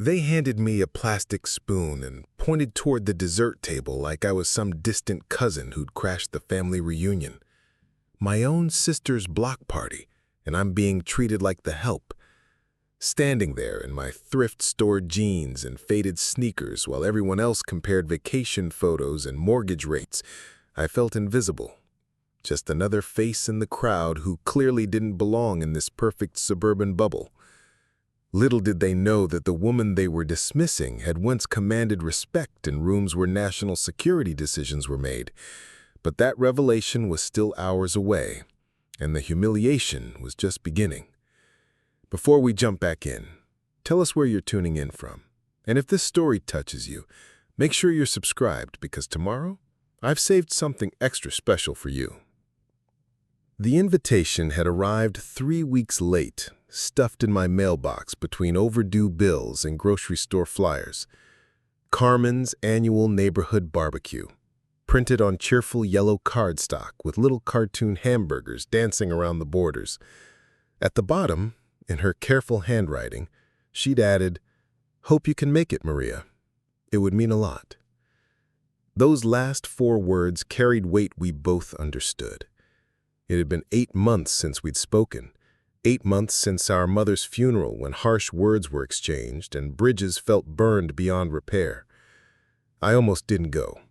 They handed me a plastic spoon and pointed toward the dessert table like I was some distant cousin who'd crashed the family reunion. My own sister's block party, and I'm being treated like the help. Standing there in my thrift store jeans and faded sneakers while everyone else compared vacation photos and mortgage rates, I felt invisible. Just another face in the crowd who clearly didn't belong in this perfect suburban bubble. Little did they know that the woman they were dismissing had once commanded respect in rooms where national security decisions were made. But that revelation was still hours away, and the humiliation was just beginning. Before we jump back in, tell us where you're tuning in from. And if this story touches you, make sure you're subscribed because tomorrow, I've saved something extra special for you. The invitation had arrived 3 weeks late, stuffed in my mailbox between overdue bills and grocery store flyers. Carmen's annual neighborhood barbecue, printed on cheerful yellow cardstock with little cartoon hamburgers dancing around the borders. At the bottom, in her careful handwriting, she'd added, "Hope you can make it, Maria. It would mean a lot." Those last 4 words carried weight we both understood. It had been 8 months since we'd spoken, 8 months since our mother's funeral when harsh words were exchanged and bridges felt burned beyond repair. I almost didn't go.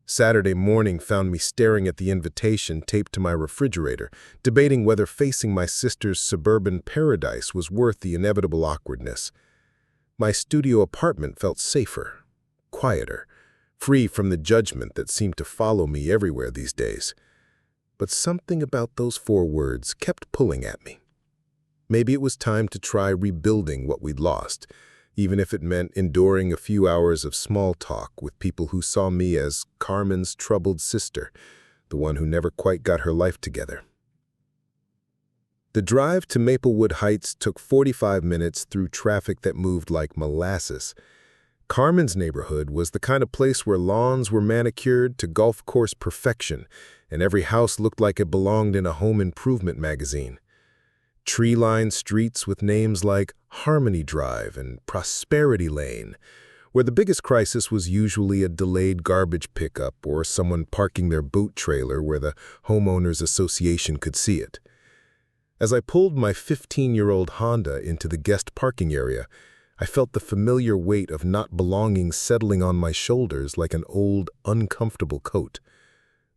Saturday morning found me staring at the invitation taped to my refrigerator, debating whether facing my sister's suburban paradise was worth the inevitable awkwardness. My studio apartment felt safer, quieter, free from the judgment that seemed to follow me everywhere these days. But something about those 4 words kept pulling at me. Maybe it was time to try rebuilding what we'd lost, even if it meant enduring a few hours of small talk with people who saw me as Carmen's troubled sister, the one who never quite got her life together. The drive to Maplewood Heights took 45 minutes through traffic that moved like molasses. Carmen's neighborhood was the kind of place where lawns were manicured to golf course perfection, and every house looked like it belonged in a home improvement magazine. Tree-lined streets with names like Harmony Drive and Prosperity Lane, where the biggest crisis was usually a delayed garbage pickup or someone parking their boat trailer where the homeowners association could see it. As I pulled my 15-year-old Honda into the guest parking area, I felt the familiar weight of not belonging settling on my shoulders like an old, uncomfortable coat.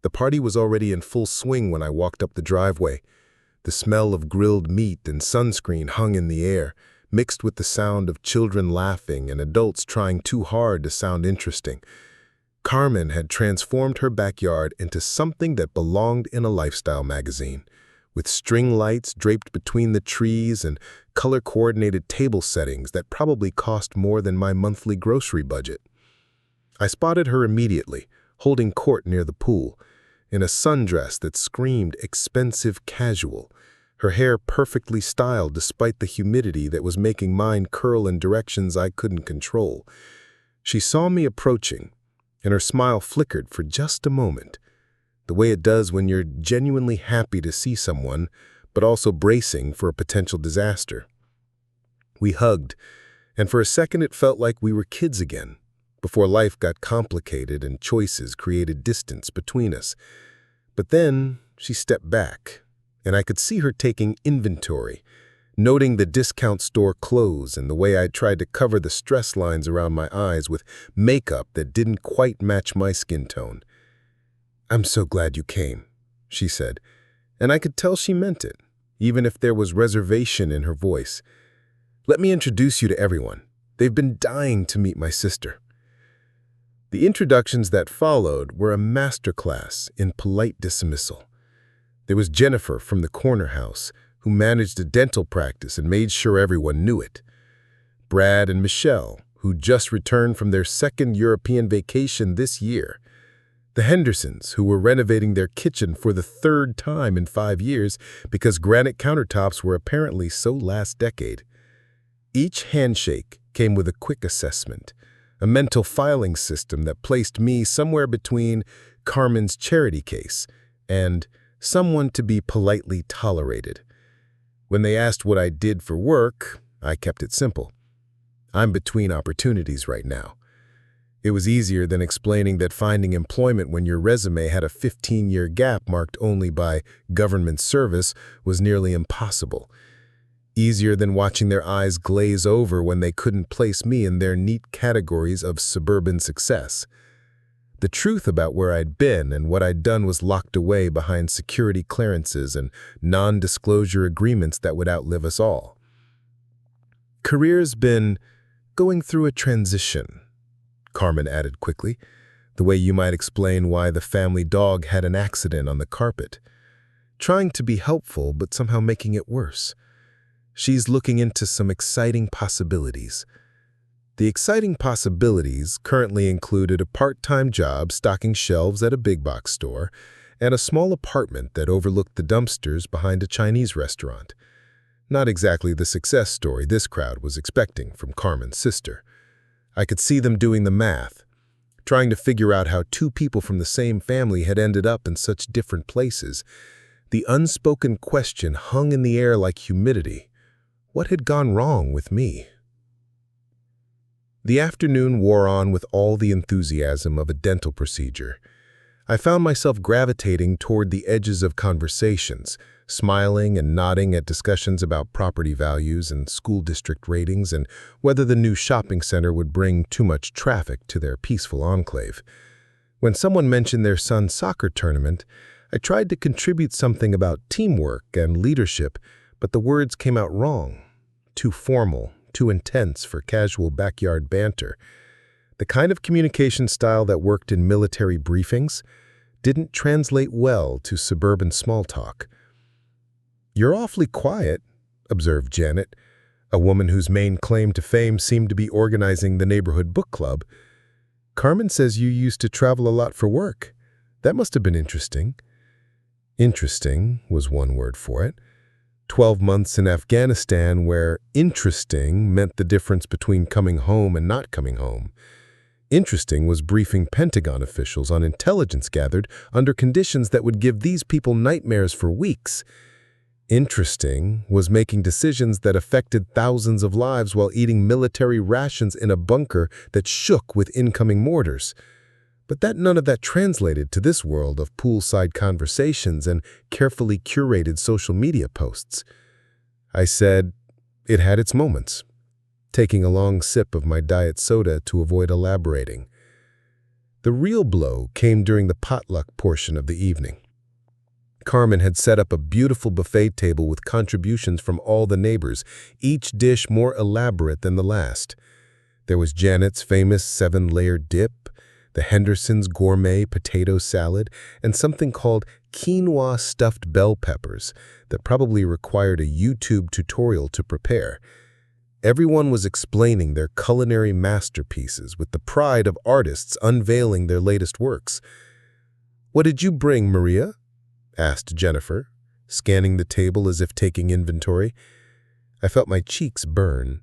The party was already in full swing when I walked up the driveway. The smell of grilled meat and sunscreen hung in the air, mixed with the sound of children laughing and adults trying too hard to sound interesting. Carmen had transformed her backyard into something that belonged in a lifestyle magazine, with string lights draped between the trees and color-coordinated table settings that probably cost more than my monthly grocery budget. I spotted her immediately, holding court near the pool, in a sundress that screamed expensive casual, her hair perfectly styled despite the humidity that was making mine curl in directions I couldn't control. She saw me approaching, and her smile flickered for just a moment, the way it does when you're genuinely happy to see someone, but also bracing for a potential disaster. We hugged, and for a second it felt like we were kids again, before life got complicated and choices created distance between us. But then she stepped back, and I could see her taking inventory, noting the discount store clothes and the way I tried to cover the stress lines around my eyes with makeup that didn't quite match my skin tone. "I'm so glad you came," she said, and I could tell she meant it, even if there was reservation in her voice. "Let me introduce you to everyone. They've been dying to meet my sister." The introductions that followed were a masterclass in polite dismissal. There was Jennifer from the corner house, who managed a dental practice and made sure everyone knew it. Brad and Michelle, who just returned from their 2nd European vacation this year. The Hendersons, who were renovating their kitchen for the 3rd time in 5 years because granite countertops were apparently so last decade. Each handshake came with a quick assessment, a mental filing system that placed me somewhere between Carmen's charity case and someone to be politely tolerated. When they asked what I did for work, I kept it simple. I'm between opportunities right now. It was easier than explaining that finding employment when your resume had a 15-year gap marked only by government service was nearly impossible. Easier than watching their eyes glaze over when they couldn't place me in their neat categories of suburban success. The truth about where I'd been and what I'd done was locked away behind security clearances and non-disclosure agreements that would outlive us all. Career's been going through a transition, Carmen added quickly, the way you might explain why the family dog had an accident on the carpet. Trying to be helpful, but somehow making it worse. She's looking into some exciting possibilities. The exciting possibilities currently included a part-time job stocking shelves at a big box store and a small apartment that overlooked the dumpsters behind a Chinese restaurant. Not exactly the success story this crowd was expecting from Carmen's sister. I could see them doing the math, trying to figure out how two people from the same family had ended up in such different places. The unspoken question hung in the air like humidity. What had gone wrong with me? The afternoon wore on with all the enthusiasm of a dental procedure. I found myself gravitating toward the edges of conversations, smiling and nodding at discussions about property values and school district ratings and whether the new shopping center would bring too much traffic to their peaceful enclave. When someone mentioned their son's soccer tournament, I tried to contribute something about teamwork and leadership, but the words came out wrong, too formal, too intense for casual backyard banter. The kind of communication style that worked in military briefings didn't translate well to suburban small talk. "You're awfully quiet," observed Janet, a woman whose main claim to fame seemed to be organizing the neighborhood book club. "Carmen says you used to travel a lot for work. That must have been interesting." Interesting was one word for it. 12 months in Afghanistan where interesting meant the difference between coming home and not coming home. Interesting was briefing Pentagon officials on intelligence gathered under conditions that would give these people nightmares for weeks. Interesting was making decisions that affected thousands of lives while eating military rations in a bunker that shook with incoming mortars. But none of that translated to this world of poolside conversations and carefully curated social media posts. I said it had its moments, taking a long sip of my diet soda to avoid elaborating. The real blow came during the potluck portion of the evening. Carmen had set up a beautiful buffet table with contributions from all the neighbors, each dish more elaborate than the last. There was Janet's famous 7-layer dip, the Hendersons' gourmet potato salad, and something called quinoa stuffed bell peppers that probably required a YouTube tutorial to prepare. Everyone was explaining their culinary masterpieces with the pride of artists unveiling their latest works. "What did you bring, Maria?" asked Jennifer, scanning the table as if taking inventory. I felt my cheeks burn.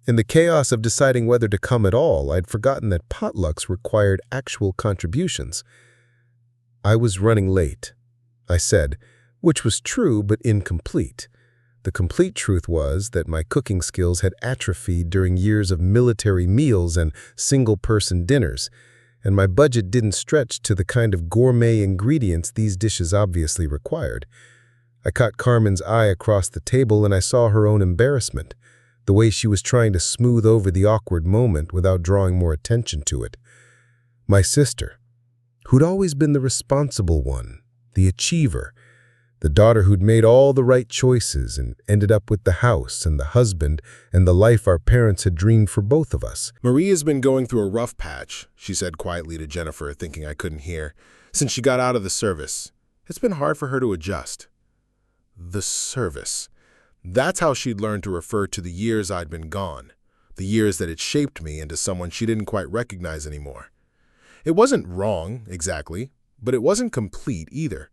In the chaos of deciding whether to come at all, I'd forgotten that potlucks required actual contributions. "I was running late," I said, which was true but incomplete. The complete truth was that my cooking skills had atrophied during years of military meals and single-person dinners, and my budget didn't stretch to the kind of gourmet ingredients these dishes obviously required. I caught Carmen's eye across the table and I saw her own embarrassment, the way she was trying to smooth over the awkward moment without drawing more attention to it. My sister, who'd always been the responsible one, the achiever, the daughter who'd made all the right choices and ended up with the house and the husband and the life our parents had dreamed for both of us. "Maria's been going through a rough patch," she said quietly to Jennifer, thinking I couldn't hear, "since she got out of the service. It's been hard for her to adjust." The service. That's how she'd learned to refer to the years I'd been gone, the years that had shaped me into someone she didn't quite recognize anymore. It wasn't wrong, exactly, but it wasn't complete either.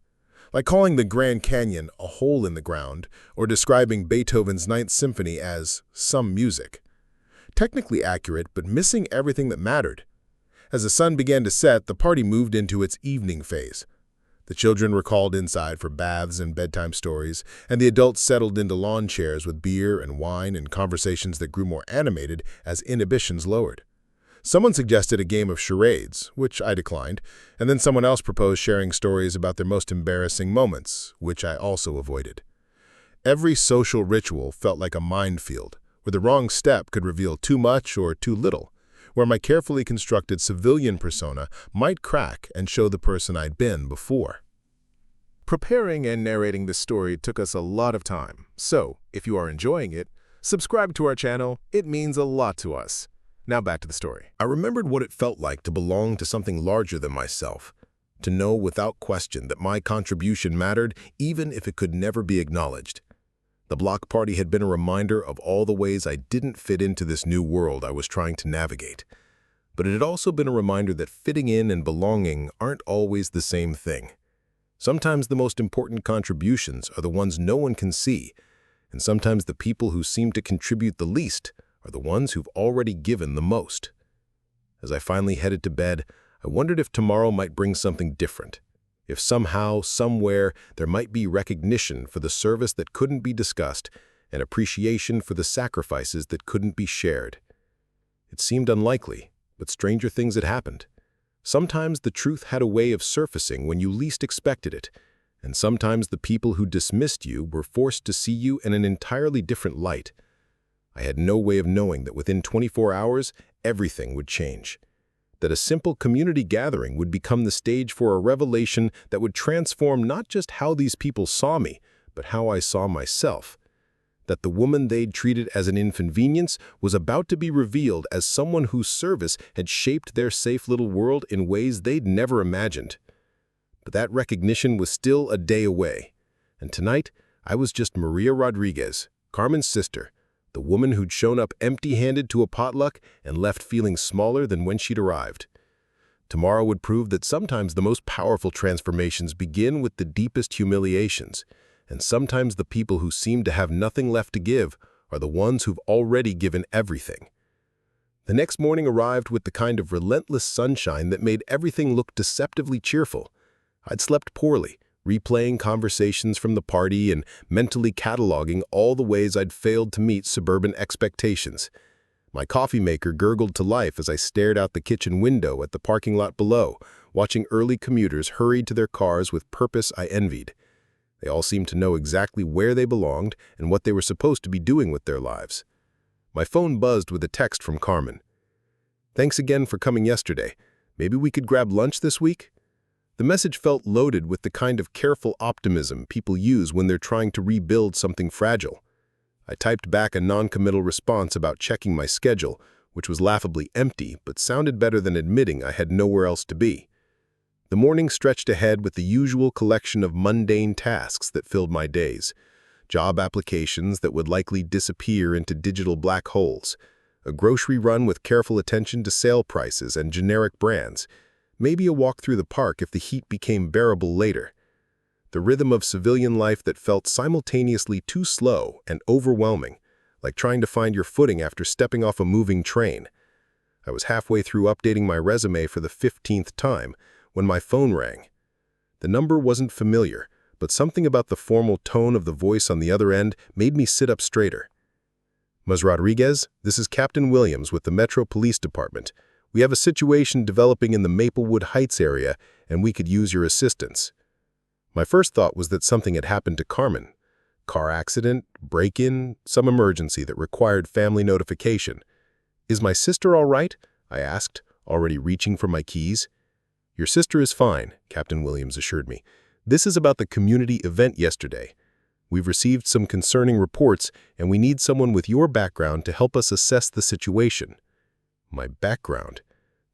Like calling the Grand Canyon a hole in the ground or describing Beethoven's Ninth Symphony as some music. Technically accurate, but missing everything that mattered. As the sun began to set, the party moved into its evening phase. The children were called inside for baths and bedtime stories, and the adults settled into lawn chairs with beer and wine and conversations that grew more animated as inhibitions lowered. Someone suggested a game of charades, which I declined, and then someone else proposed sharing stories about their most embarrassing moments, which I also avoided. Every social ritual felt like a minefield, where the wrong step could reveal too much or too little, where my carefully constructed civilian persona might crack and show the person I'd been before. Preparing and narrating this story took us a lot of time, so if you are enjoying it, subscribe to our channel. It means a lot to us. Now back to the story. I remembered what it felt like to belong to something larger than myself, to know without question that my contribution mattered even if it could never be acknowledged. The block party had been a reminder of all the ways I didn't fit into this new world I was trying to navigate. But it had also been a reminder that fitting in and belonging aren't always the same thing. Sometimes the most important contributions are the ones no one can see, and sometimes the people who seem to contribute the least are the ones who've already given the most. As I finally headed to bed, I wondered if tomorrow might bring something different. If somehow, somewhere, there might be recognition for the service that couldn't be discussed and appreciation for the sacrifices that couldn't be shared. It seemed unlikely, but stranger things had happened. Sometimes the truth had a way of surfacing when you least expected it, and sometimes the people who dismissed you were forced to see you in an entirely different light. I had no way of knowing that within 24 hours, everything would change. That a simple community gathering would become the stage for a revelation that would transform not just how these people saw me, but how I saw myself. That the woman they'd treated as an inconvenience was about to be revealed as someone whose service had shaped their safe little world in ways they'd never imagined. But that recognition was still a day away, and tonight I was just Maria Rodriguez, Carmen's sister, the woman who'd shown up empty-handed to a potluck and left feeling smaller than when she'd arrived. Tomorrow would prove that sometimes the most powerful transformations begin with the deepest humiliations, and sometimes the people who seem to have nothing left to give are the ones who've already given everything. The next morning arrived with the kind of relentless sunshine that made everything look deceptively cheerful. I'd slept poorly, replaying conversations from the party and mentally cataloging all the ways I'd failed to meet suburban expectations. My coffee maker gurgled to life as I stared out the kitchen window at the parking lot below, watching early commuters hurry to their cars with purpose I envied. They all seemed to know exactly where they belonged and what they were supposed to be doing with their lives. My phone buzzed with a text from Carmen. "Thanks again for coming yesterday. Maybe we could grab lunch this week?" The message felt loaded with the kind of careful optimism people use when they're trying to rebuild something fragile. I typed back a non-committal response about checking my schedule, which was laughably empty but sounded better than admitting I had nowhere else to be. The morning stretched ahead with the usual collection of mundane tasks that filled my days. Job applications that would likely disappear into digital black holes. A grocery run with careful attention to sale prices and generic brands. Maybe a walk through the park if the heat became bearable later. The rhythm of civilian life that felt simultaneously too slow and overwhelming, like trying to find your footing after stepping off a moving train. I was halfway through updating my resume for the 15th time when my phone rang. The number wasn't familiar, but something about the formal tone of the voice on the other end made me sit up straighter. "Ms. Rodriguez, this is Captain Williams with the Metro Police Department. We have a situation developing in the Maplewood Heights area, and we could use your assistance." My first thought was that something had happened to Carmen. Car accident, break-in, some emergency that required family notification. "Is my sister all right?" I asked, already reaching for my keys. "Your sister is fine," Captain Williams assured me. "This is about the community event yesterday. We've received some concerning reports, and we need someone with your background to help us assess the situation." My background.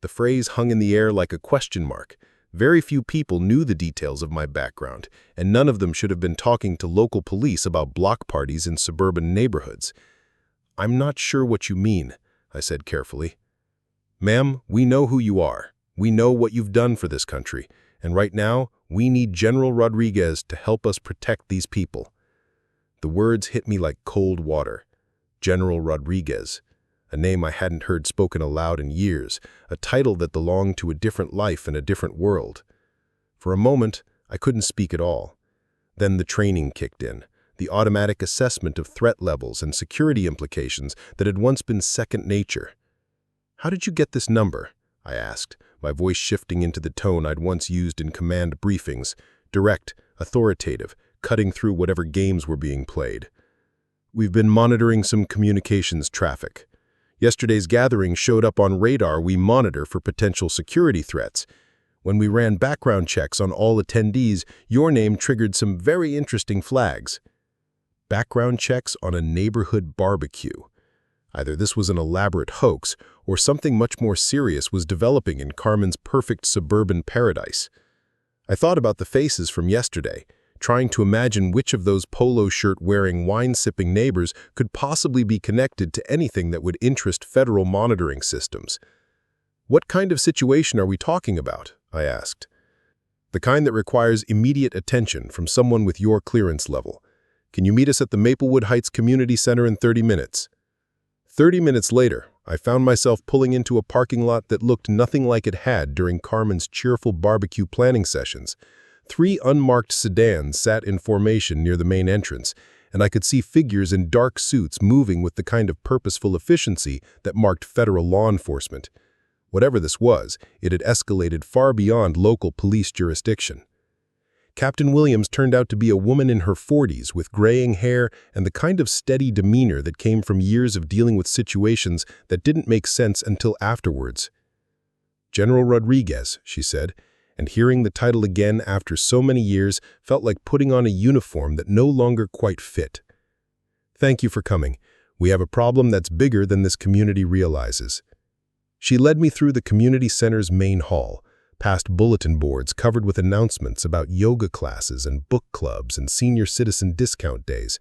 The phrase hung in the air like a question mark. Very few people knew the details of my background, and none of them should have been talking to local police about block parties in suburban neighborhoods. "I'm not sure what you mean," I said carefully. "Ma'am, we know who you are. We know what you've done for this country, and right now, we need General Rodriguez to help us protect these people." The words hit me like cold water. General Rodriguez. A name I hadn't heard spoken aloud in years, a title that belonged to a different life in a different world. For a moment, I couldn't speak at all. Then the training kicked in, the automatic assessment of threat levels and security implications that had once been second nature. "How did you get this number?" I asked, my voice shifting into the tone I'd once used in command briefings, direct, authoritative, cutting through whatever games were being played. "We've been monitoring some communications traffic. Yesterday's gathering showed up on radar we monitor for potential security threats. When we ran background checks on all attendees, your name triggered some very interesting flags." Background checks on a neighborhood barbecue. Either this was an elaborate hoax, or something much more serious was developing in Carmen's perfect suburban paradise. I thought about the faces from yesterday, trying to imagine which of those polo shirt-wearing, wine-sipping neighbors could possibly be connected to anything that would interest federal monitoring systems. "What kind of situation are we talking about?" I asked. "The kind that requires immediate attention from someone with your clearance level. Can you meet us at the Maplewood Heights Community Center in 30 minutes? 30 minutes later, I found myself pulling into a parking lot that looked nothing like it had during Carmen's cheerful barbecue planning sessions. 3 unmarked sedans sat in formation near the main entrance, and I could see figures in dark suits moving with the kind of purposeful efficiency that marked federal law enforcement. Whatever this was, it had escalated far beyond local police jurisdiction. Captain Williams turned out to be a woman in her 40s with graying hair and the kind of steady demeanor that came from years of dealing with situations that didn't make sense until afterwards. "General Rodriguez," she said, and hearing the title again after so many years felt like putting on a uniform that no longer quite fit. "Thank you for coming. We have a problem that's bigger than this community realizes." She led me through the community center's main hall, past bulletin boards covered with announcements about yoga classes and book clubs and senior citizen discount days.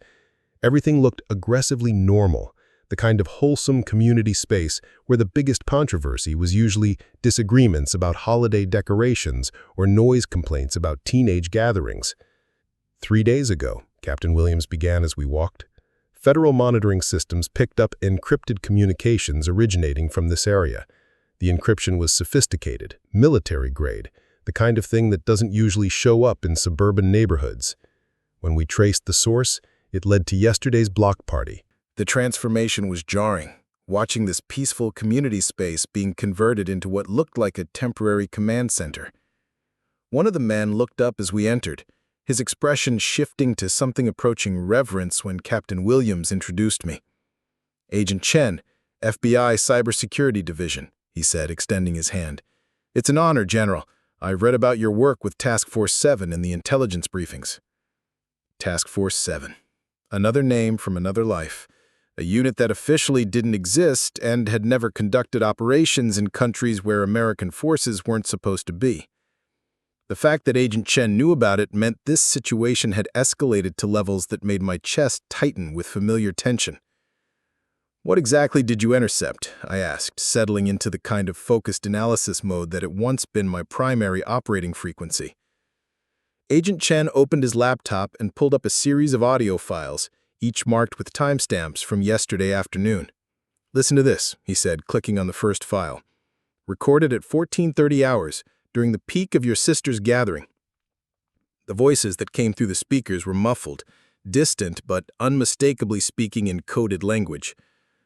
Everything looked aggressively normal, the kind of wholesome community space where the biggest controversy was usually disagreements about holiday decorations or noise complaints about teenage gatherings. 3 days ago, Captain Williams began as we walked, federal monitoring systems picked up encrypted communications originating from this area. The encryption was sophisticated, military-grade, the kind of thing that doesn't usually show up in suburban neighborhoods. When we traced the source, it led to yesterday's block party. The transformation was jarring, watching this peaceful community space being converted into what looked like a temporary command center. One of the men looked up as we entered, his expression shifting to something approaching reverence when Captain Williams introduced me. "Agent Chen, FBI Cybersecurity Division," he said, extending his hand. "It's an honor, General. I've read about your work with Task Force 7 in the intelligence briefings." Task Force 7. Another name from another life. A unit that officially didn't exist and had never conducted operations in countries where American forces weren't supposed to be. The fact that Agent Chen knew about it meant this situation had escalated to levels that made my chest tighten with familiar tension. "What exactly did you intercept?" I asked, settling into the kind of focused analysis mode that had once been my primary operating frequency. Agent Chen opened his laptop and pulled up a series of audio files, each marked with timestamps from yesterday afternoon. "Listen to this," he said, clicking on the first file. "Recorded at 14:30 hours, during the peak of your sister's gathering." The voices that came through the speakers were muffled, distant but unmistakably speaking in coded language.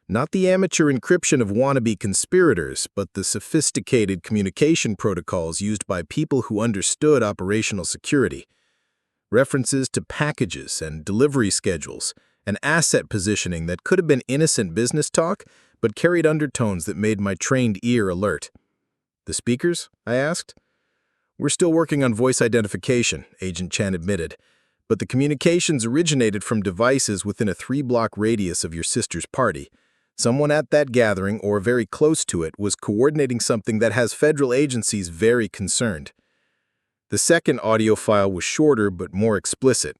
Not the amateur encryption of wannabe conspirators, but the sophisticated communication protocols used by people who understood operational security. References to packages and delivery schedules, and asset positioning that could have been innocent business talk, but carried undertones that made my trained ear alert. "The speakers?" I asked. "We're still working on voice identification," Agent Chen admitted, "but the communications originated from devices within a 3-block radius of your sister's party. Someone at that gathering, or very close to it, was coordinating something that has federal agencies very concerned." The second audio file was shorter but more explicit.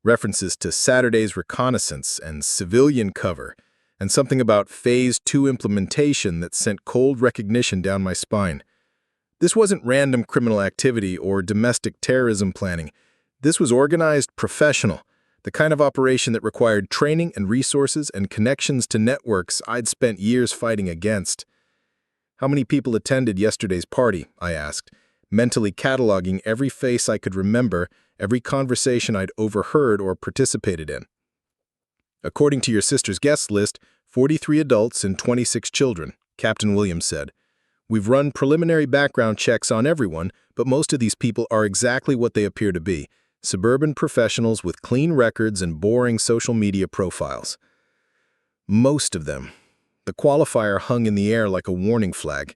References to Saturday's reconnaissance and civilian cover, and something about Phase 2 implementation that sent cold recognition down my spine. This wasn't random criminal activity or domestic terrorism planning. This was organized, professional, the kind of operation that required training and resources and connections to networks I'd spent years fighting against. "How many people attended yesterday's party?" I asked, mentally cataloging every face I could remember, every conversation I'd overheard or participated in. According to your sister's guest list, 43 adults and 26 children, Captain Williams said. We've run preliminary background checks on everyone, but most of these people are exactly what they appear to be, suburban professionals with clean records and boring social media profiles. Most of them. The qualifier hung in the air like a warning flag.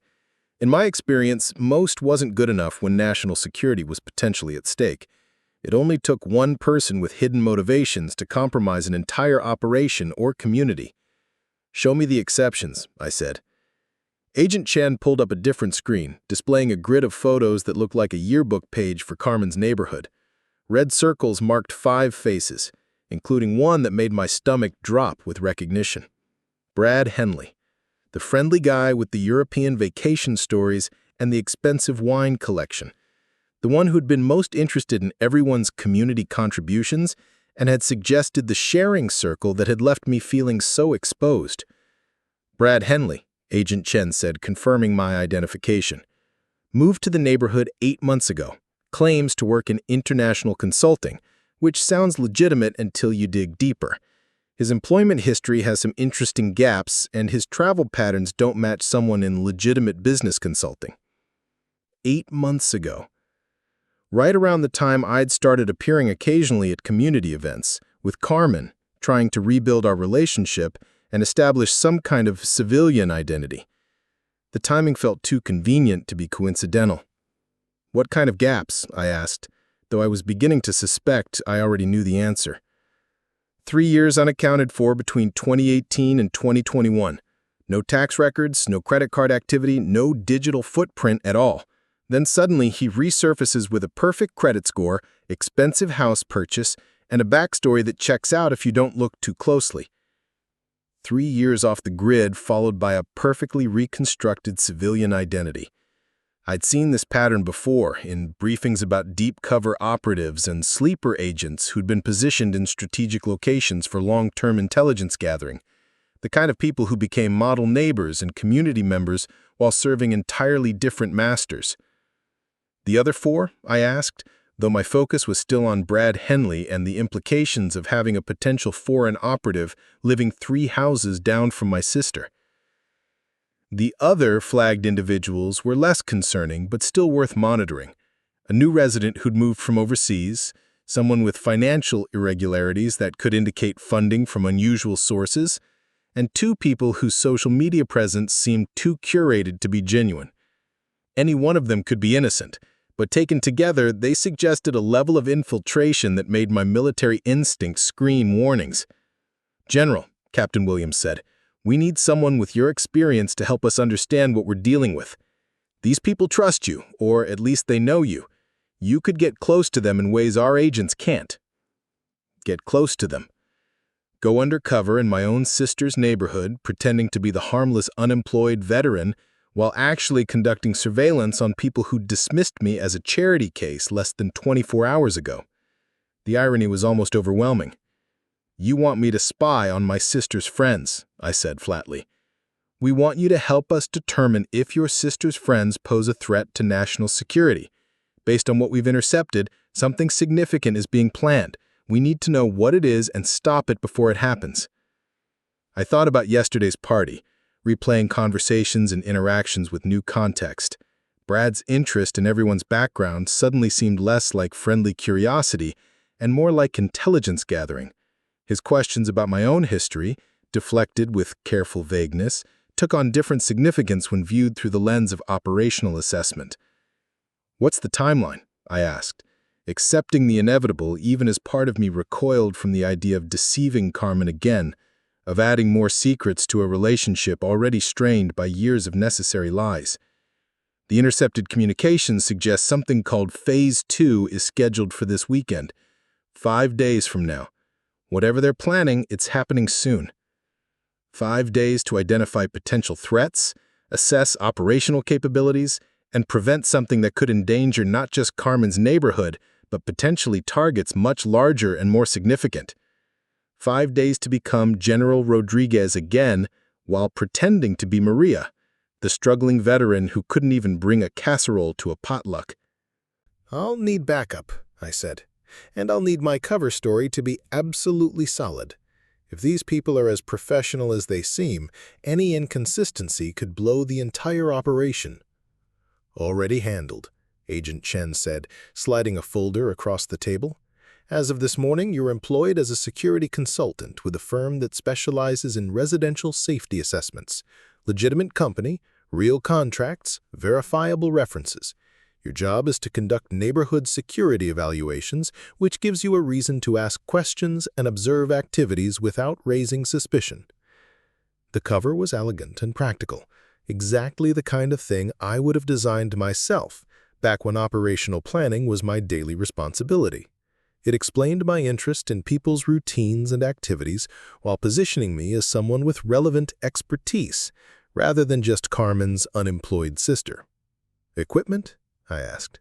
In my experience, most wasn't good enough when national security was potentially at stake. It only took one person with hidden motivations to compromise an entire operation or community. Show me the exceptions, I said. Agent Chen pulled up a different screen, displaying a grid of photos that looked like a yearbook page for Carmen's neighborhood. Red circles marked 5 faces, including one that made my stomach drop with recognition. Brad Henley, the friendly guy with the European vacation stories and the expensive wine collection. The one who'd been most interested in everyone's community contributions and had suggested the sharing circle that had left me feeling so exposed. Brad Henley, Agent Chen said, confirming my identification. Moved to the neighborhood 8 months ago. Claims to work in international consulting, which sounds legitimate until you dig deeper. His employment history has some interesting gaps, and his travel patterns don't match someone in legitimate business consulting. 8 months ago. Right around the time I'd started appearing occasionally at community events, with Carmen, trying to rebuild our relationship and establish some kind of civilian identity. The timing felt too convenient to be coincidental. What kind of gaps? I asked, though I was beginning to suspect I already knew the answer. 3 years unaccounted for between 2018 and 2021. No tax records, no credit card activity, no digital footprint at all. Then suddenly he resurfaces with a perfect credit score, expensive house purchase, and a backstory that checks out if you don't look too closely. 3 years off the grid followed by a perfectly reconstructed civilian identity. I'd seen this pattern before in briefings about deep cover operatives and sleeper agents who'd been positioned in strategic locations for long-term intelligence gathering, the kind of people who became model neighbors and community members while serving entirely different masters. The other 4, I asked, though my focus was still on Brad Henley and the implications of having a potential foreign operative living 3 houses down from my sister. The other flagged individuals were less concerning but still worth monitoring. A new resident who'd moved from overseas, someone with financial irregularities that could indicate funding from unusual sources, and 2 people whose social media presence seemed too curated to be genuine. Any one of them could be innocent, but taken together, they suggested a level of infiltration that made my military instincts scream warnings. General, Captain Williams said, we need someone with your experience to help us understand what we're dealing with. These people trust you, or at least they know you. You could get close to them in ways our agents can't. Get close to them. Go undercover in my own sister's neighborhood, pretending to be the harmless unemployed veteran, while actually conducting surveillance on people who dismissed me as a charity case less than 24 hours ago. The irony was almost overwhelming. You want me to spy on my sister's friends, I said flatly. We want you to help us determine if your sister's friends pose a threat to national security. Based on what we've intercepted, something significant is being planned. We need to know what it is and stop it before it happens. I thought about yesterday's party, replaying conversations and interactions with new context. Brad's interest in everyone's background suddenly seemed less like friendly curiosity and more like intelligence gathering. His questions about my own history, deflected with careful vagueness, took on different significance when viewed through the lens of operational assessment. What's the timeline? I asked, accepting the inevitable even as part of me recoiled from the idea of deceiving Carmen again, of adding more secrets to a relationship already strained by years of necessary lies. The intercepted communications suggest something called Phase 2 is scheduled for this weekend, 5 days from now. Whatever they're planning, it's happening soon. 5 days to identify potential threats, assess operational capabilities, and prevent something that could endanger not just Carmen's neighborhood, but potentially targets much larger and more significant. 5 days to become General Rodriguez again while pretending to be Maria, the struggling veteran who couldn't even bring a casserole to a potluck. "I'll need backup," I said. "And I'll need my cover story to be absolutely solid. If these people are as professional as they seem, any inconsistency could blow the entire operation." "Already handled," Agent Chen said, sliding a folder across the table. "As of this morning, you're employed as a security consultant with a firm that specializes in residential safety assessments. Legitimate company, real contracts, verifiable references. Your job is to conduct neighborhood security evaluations, which gives you a reason to ask questions and observe activities without raising suspicion." The cover was elegant and practical, exactly the kind of thing I would have designed myself back when operational planning was my daily responsibility. It explained my interest in people's routines and activities while positioning me as someone with relevant expertise, rather than just Carmen's unemployed sister. "Equipment?" I asked.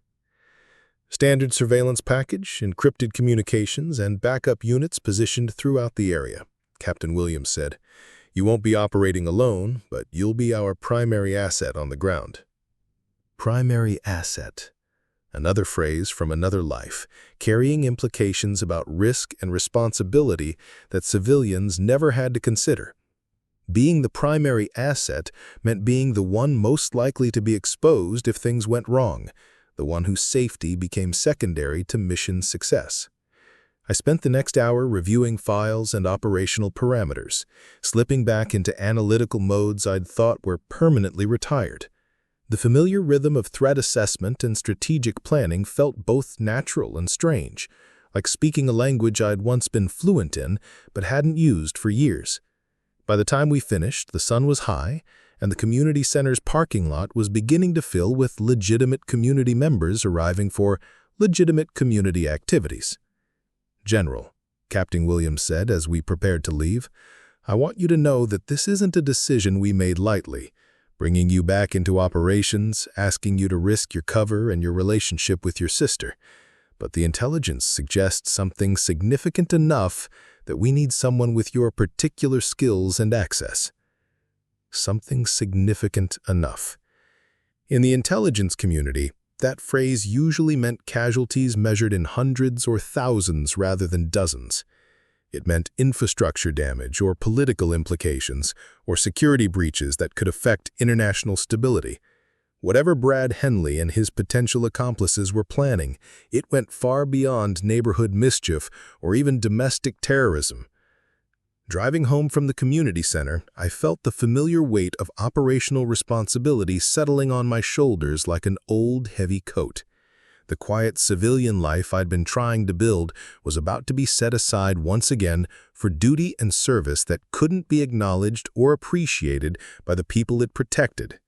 "Standard surveillance package, encrypted communications, and backup units positioned throughout the area," Captain Williams said. "You won't be operating alone, but you'll be our primary asset on the ground." Primary asset. Another phrase from another life, carrying implications about risk and responsibility that civilians never had to consider. Being the primary asset meant being the one most likely to be exposed if things went wrong, the one whose safety became secondary to mission success. I spent the next hour reviewing files and operational parameters, slipping back into analytical modes I'd thought were permanently retired. The familiar rhythm of threat assessment and strategic planning felt both natural and strange, like speaking a language I'd once been fluent in but hadn't used for years. By the time we finished, the sun was high, and the community center's parking lot was beginning to fill with legitimate community members arriving for legitimate community activities. "General," Captain Williams said as we prepared to leave, "I want you to know that this isn't a decision we made lightly. Bringing you back into operations, asking you to risk your cover and your relationship with your sister. But the intelligence suggests something significant enough that we need someone with your particular skills and access." Something significant enough. In the intelligence community, that phrase usually meant casualties measured in hundreds or thousands rather than dozens. It meant infrastructure damage or political implications or security breaches that could affect international stability. Whatever Brad Henley and his potential accomplices were planning, it went far beyond neighborhood mischief or even domestic terrorism. Driving home from the community center, I felt the familiar weight of operational responsibility settling on my shoulders like an old, heavy coat. The quiet civilian life I'd been trying to build was about to be set aside once again for duty and service that couldn't be acknowledged or appreciated by the people it protected.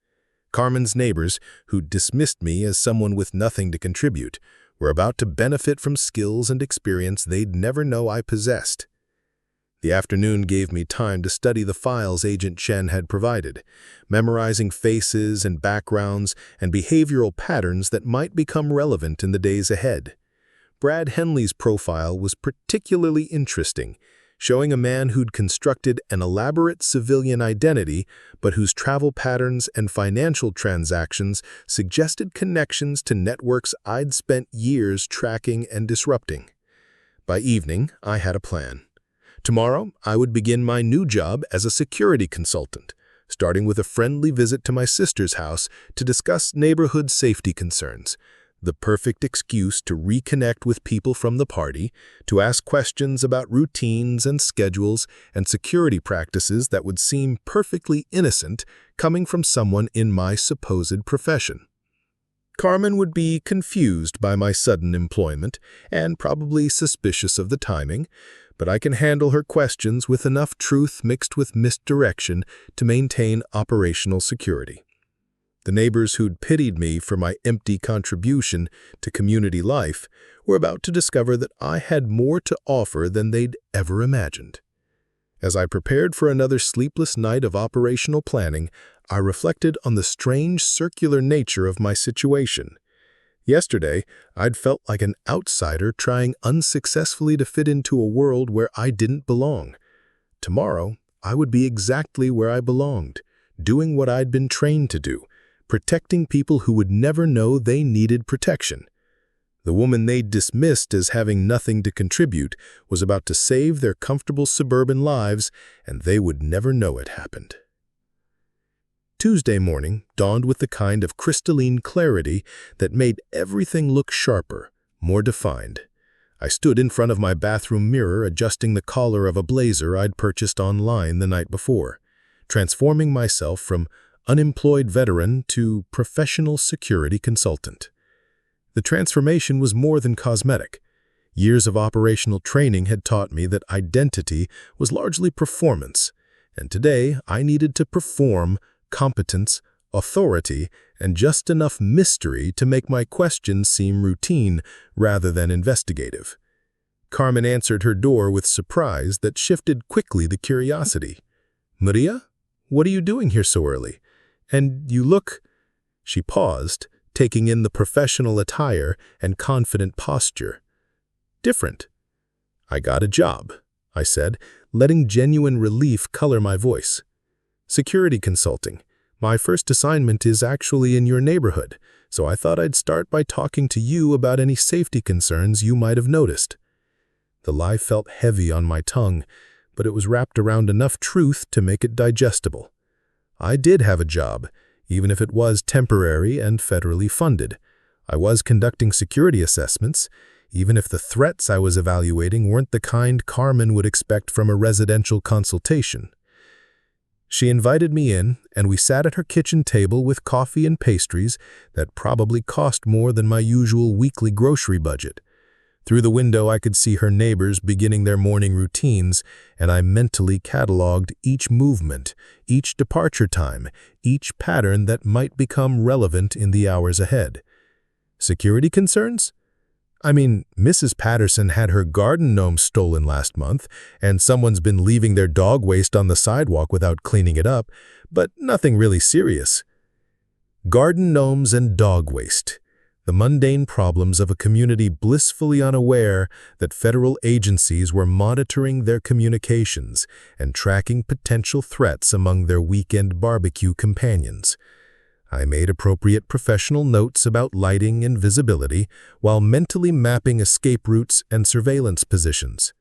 Carmen's neighbors, who'd dismissed me as someone with nothing to contribute, were about to benefit from skills and experience they'd never know I possessed. The afternoon gave me time to study the files Agent Chen had provided, memorizing faces and backgrounds and behavioral patterns that might become relevant in the days ahead. Brad Henley's profile was particularly interesting, showing a man who'd constructed an elaborate civilian identity, but whose travel patterns and financial transactions suggested connections to networks I'd spent years tracking and disrupting. By evening, I had a plan. Tomorrow, I would begin my new job as a security consultant, starting with a friendly visit to my sister's house to discuss neighborhood safety concerns, the perfect excuse to reconnect with people from the party, to ask questions about routines and schedules and security practices that would seem perfectly innocent coming from someone in my supposed profession. Carmen would be confused by my sudden employment and probably suspicious of the timing, but I can handle her questions with enough truth mixed with misdirection to maintain operational security. The neighbors who'd pitied me for my empty contribution to community life were about to discover that I had more to offer than they'd ever imagined. As I prepared for another sleepless night of operational planning, I reflected on the strange circular nature of my situation. Yesterday, I'd felt like an outsider trying unsuccessfully to fit into a world where I didn't belong. Tomorrow, I would be exactly where I belonged, doing what I'd been trained to do, protecting people who would never know they needed protection. The woman they'd dismissed as having nothing to contribute was about to save their comfortable suburban lives, and they would never know it happened. Tuesday morning dawned with the kind of crystalline clarity that made everything look sharper, more defined. I stood in front of my bathroom mirror adjusting the collar of a blazer I'd purchased online the night before, transforming myself from unemployed veteran to professional security consultant. The transformation was more than cosmetic. Years of operational training had taught me that identity was largely performance, and today I needed to perform competence, authority, and just enough mystery to make my questions seem routine rather than investigative. Carmen answered her door with surprise that shifted quickly to curiosity. "Maria, what are you doing here so early? And you look—" She paused, taking in the professional attire and confident posture. "Different." "I got a job," I said, letting genuine relief color my voice. "Security consulting. My first assignment is actually in your neighborhood, so I thought I'd start by talking to you about any safety concerns you might have noticed." The lie felt heavy on my tongue, but it was wrapped around enough truth to make it digestible. I did have a job, even if it was temporary and federally funded. I was conducting security assessments, even if the threats I was evaluating weren't the kind Carmen would expect from a residential consultation. She invited me in, and we sat at her kitchen table with coffee and pastries that probably cost more than my usual weekly grocery budget. Through the window, I could see her neighbors beginning their morning routines, and I mentally cataloged each movement, each departure time, each pattern that might become relevant in the hours ahead. Security concerns? I mean, Mrs. Patterson had her garden gnome stolen last month, and someone's been leaving their dog waste on the sidewalk without cleaning it up, but nothing really serious. Garden gnomes and dog waste. The mundane problems of a community blissfully unaware that federal agencies were monitoring their communications and tracking potential threats among their weekend barbecue companions. I made appropriate professional notes about lighting and visibility while mentally mapping escape routes and surveillance positions.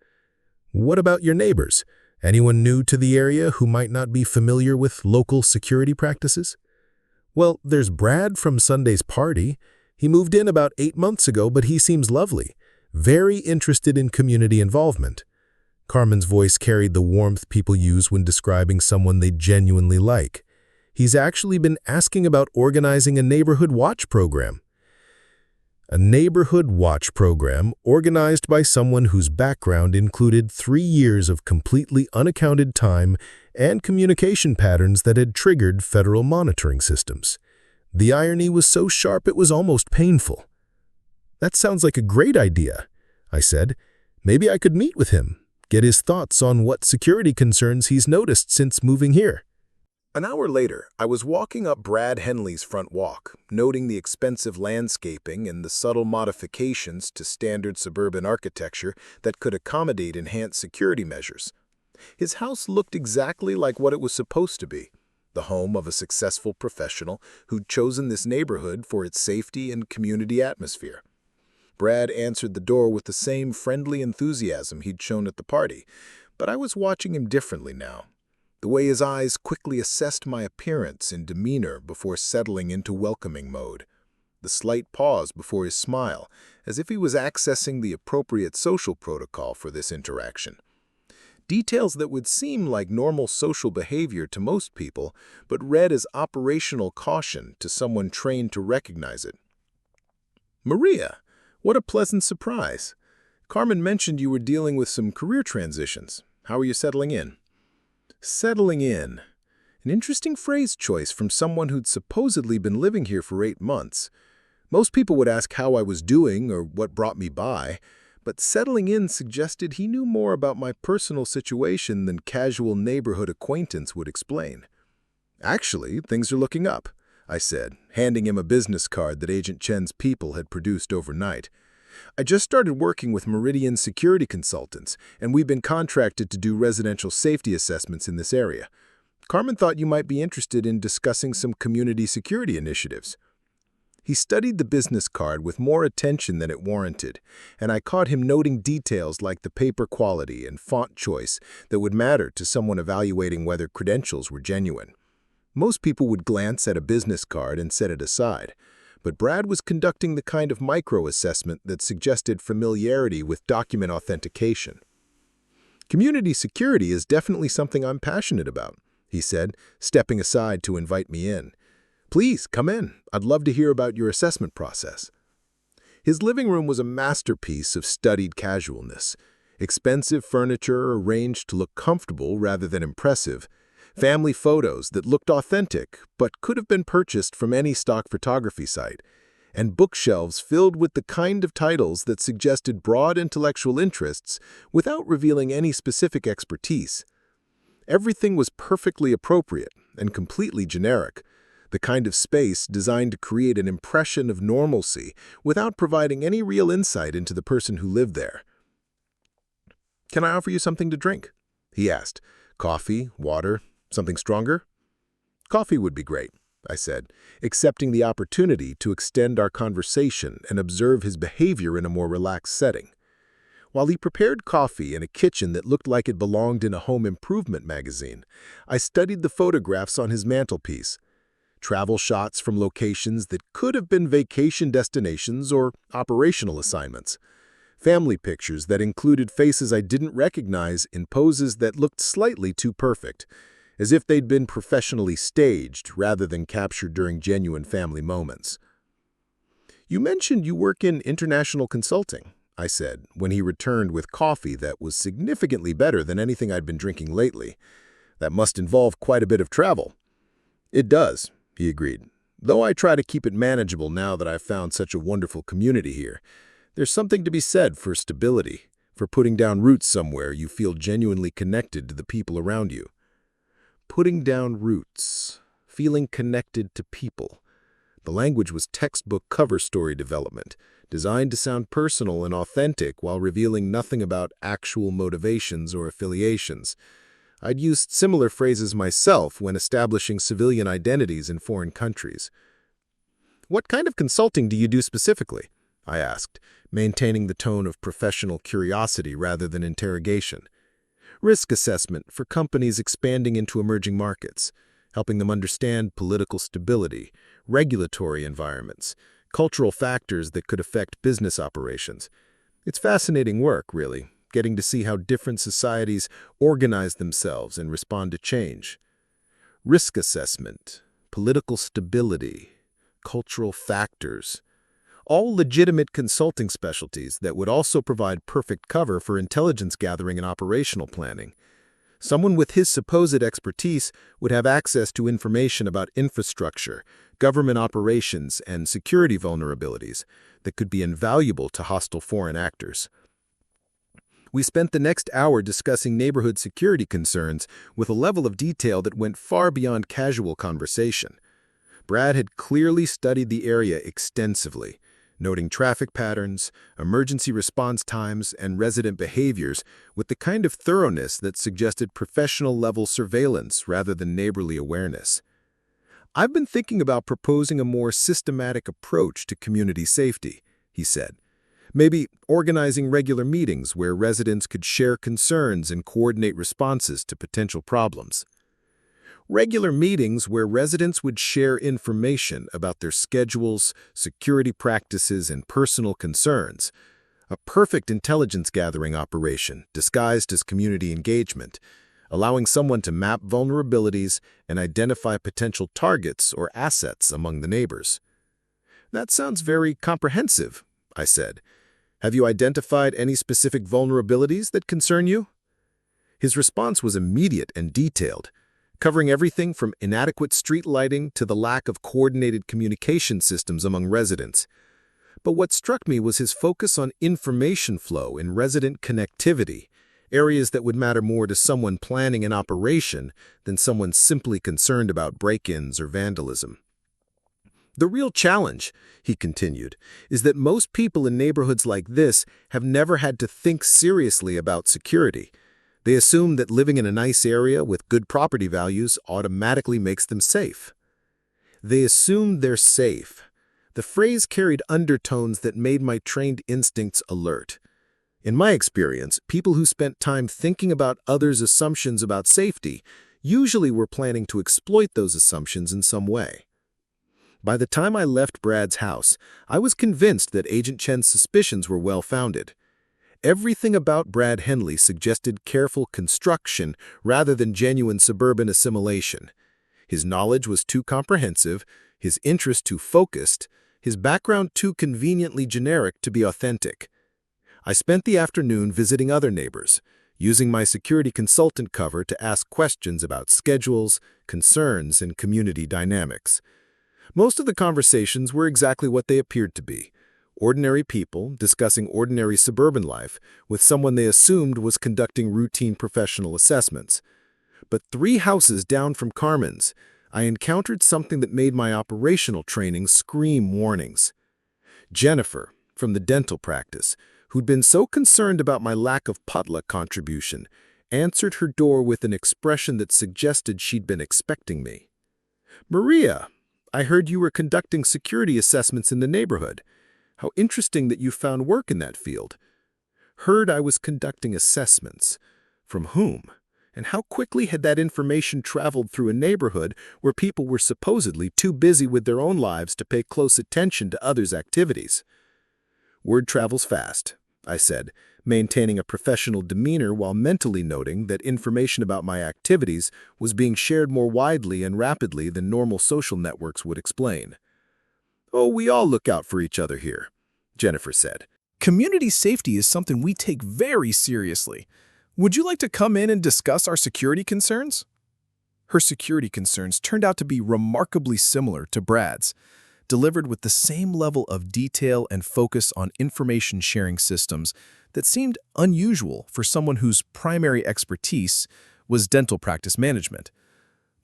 "What about your neighbors? Anyone new to the area who might not be familiar with local security practices?" "Well, there's Brad from Sunday's party. He moved in about 8 months ago, but he seems lovely, very interested in community involvement." Carmen's voice carried the warmth people use when describing someone they genuinely like. "He's actually been asking about organizing a neighborhood watch program." A neighborhood watch program organized by someone whose background included 3 years of completely unaccounted time and communication patterns that had triggered federal monitoring systems. The irony was so sharp it was almost painful. "That sounds like a great idea," I said. "Maybe I could meet with him, get his thoughts on what security concerns he's noticed since moving here." An hour later, I was walking up Brad Henley's front walk, noting the expensive landscaping and the subtle modifications to standard suburban architecture that could accommodate enhanced security measures. His house looked exactly like what it was supposed to be, the home of a successful professional who'd chosen this neighborhood for its safety and community atmosphere. Brad answered the door with the same friendly enthusiasm he'd shown at the party, but I was watching him differently now. The way his eyes quickly assessed my appearance and demeanor before settling into welcoming mode. The slight pause before his smile, as if he was accessing the appropriate social protocol for this interaction. Details that would seem like normal social behavior to most people, but read as operational caution to someone trained to recognize it. "Maria, what a pleasant surprise. Carmen mentioned you were dealing with some career transitions. How are you settling in?" Settling in. An interesting phrase choice from someone who'd supposedly been living here for 8 months. Most people would ask how I was doing or what brought me by, but settling in suggested he knew more about my personal situation than casual neighborhood acquaintance would explain. "Actually, things are looking up," I said, handing him a business card that Agent Chen's people had produced overnight. "I just started working with Meridian Security Consultants, and we've been contracted to do residential safety assessments in this area. Carmen thought you might be interested in discussing some community security initiatives." He studied the business card with more attention than it warranted, and I caught him noting details like the paper quality and font choice that would matter to someone evaluating whether credentials were genuine. Most people would glance at a business card and set it aside, but Brad was conducting the kind of micro-assessment that suggested familiarity with document authentication. "Community security is definitely something I'm passionate about," he said, stepping aside to invite me in. "Please, come in. I'd love to hear about your assessment process." His living room was a masterpiece of studied casualness. Expensive furniture arranged to look comfortable rather than impressive. Family photos that looked authentic but could have been purchased from any stock photography site. And bookshelves filled with the kind of titles that suggested broad intellectual interests without revealing any specific expertise. Everything was perfectly appropriate and completely generic, the kind of space designed to create an impression of normalcy without providing any real insight into the person who lived there. "Can I offer you something to drink?" he asked. "Coffee, water, something stronger?" "Coffee would be great," I said, accepting the opportunity to extend our conversation and observe his behavior in a more relaxed setting. While he prepared coffee in a kitchen that looked like it belonged in a home improvement magazine, I studied the photographs on his mantelpiece. Travel shots from locations that could have been vacation destinations or operational assignments. Family pictures that included faces I didn't recognize in poses that looked slightly too perfect, as if they'd been professionally staged rather than captured during genuine family moments. "You mentioned you work in international consulting," I said, when he returned with coffee that was significantly better than anything I'd been drinking lately. "That must involve quite a bit of travel." "It does," he agreed, "though I try to keep it manageable now that I've found such a wonderful community here. There's something to be said for stability, for putting down roots somewhere you feel genuinely connected to the people around you." Putting down roots, feeling connected to people. The language was textbook cover story development, designed to sound personal and authentic while revealing nothing about actual motivations or affiliations. I'd used similar phrases myself when establishing civilian identities in foreign countries. "What kind of consulting do you do specifically?" I asked, maintaining the tone of professional curiosity rather than interrogation. "Risk assessment for companies expanding into emerging markets, helping them understand political stability, regulatory environments, cultural factors that could affect business operations. It's fascinating work, really, getting to see how different societies organize themselves and respond to change." Risk assessment, political stability, cultural factors. All legitimate consulting specialties that would also provide perfect cover for intelligence gathering and operational planning. Someone with his supposed expertise would have access to information about infrastructure, government operations, and security vulnerabilities that could be invaluable to hostile foreign actors. We spent the next hour discussing neighborhood security concerns with a level of detail that went far beyond casual conversation. Brad had clearly studied the area extensively, noting traffic patterns, emergency response times, and resident behaviors with the kind of thoroughness that suggested professional-level surveillance rather than neighborly awareness. "I've been thinking about proposing a more systematic approach to community safety," he said. "Maybe organizing regular meetings where residents could share concerns and coordinate responses to potential problems." Regular meetings where residents would share information about their schedules, security practices, and personal concerns. A perfect intelligence gathering operation disguised as community engagement, allowing someone to map vulnerabilities and identify potential targets or assets among the neighbors. "That sounds very comprehensive," I said. "Have you identified any specific vulnerabilities that concern you?" His response was immediate and detailed, covering everything from inadequate street lighting to the lack of coordinated communication systems among residents. But what struck me was his focus on information flow and resident connectivity, areas that would matter more to someone planning an operation than someone simply concerned about break-ins or vandalism. "The real challenge," he continued, "is that most people in neighborhoods like this have never had to think seriously about security. They assume that living in a nice area with good property values automatically makes them safe. They assume they're safe, The phrase carried undertones that made my trained instincts alert. In my experience, people who spent time thinking about others' assumptions about safety usually were planning to exploit those assumptions in some way. By the time I left Brad's house, I was convinced that Agent Chen's suspicions were well-founded. Everything about Brad Henley suggested careful construction rather than genuine suburban assimilation. His knowledge was too comprehensive, his interest too focused, his background too conveniently generic to be authentic. I spent the afternoon visiting other neighbors, using my security consultant cover to ask questions about schedules, concerns, and community dynamics. Most of the conversations were exactly what they appeared to be: ordinary people discussing ordinary suburban life with someone they assumed was conducting routine professional assessments. But 3 houses down from Carmen's, I encountered something that made my operational training scream warnings. Jennifer, from the dental practice, who'd been so concerned about my lack of potluck contribution, answered her door with an expression that suggested she'd been expecting me. "Maria, I heard you were conducting security assessments in the neighborhood. How interesting that you found work in that field." Heard I was conducting assessments. From whom? And how quickly had that information traveled through a neighborhood where people were supposedly too busy with their own lives to pay close attention to others' activities? "Word travels fast," I said, maintaining a professional demeanor while mentally noting that information about my activities was being shared more widely and rapidly than normal social networks would explain. "Oh, we all look out for each other here," Jennifer said. Community safety is something we take very seriously. Would you like to come in and discuss our security concerns? Her security concerns turned out to be remarkably similar to Brad's, delivered with the same level of detail and focus on information sharing systems that seemed unusual for someone whose primary expertise was dental practice management.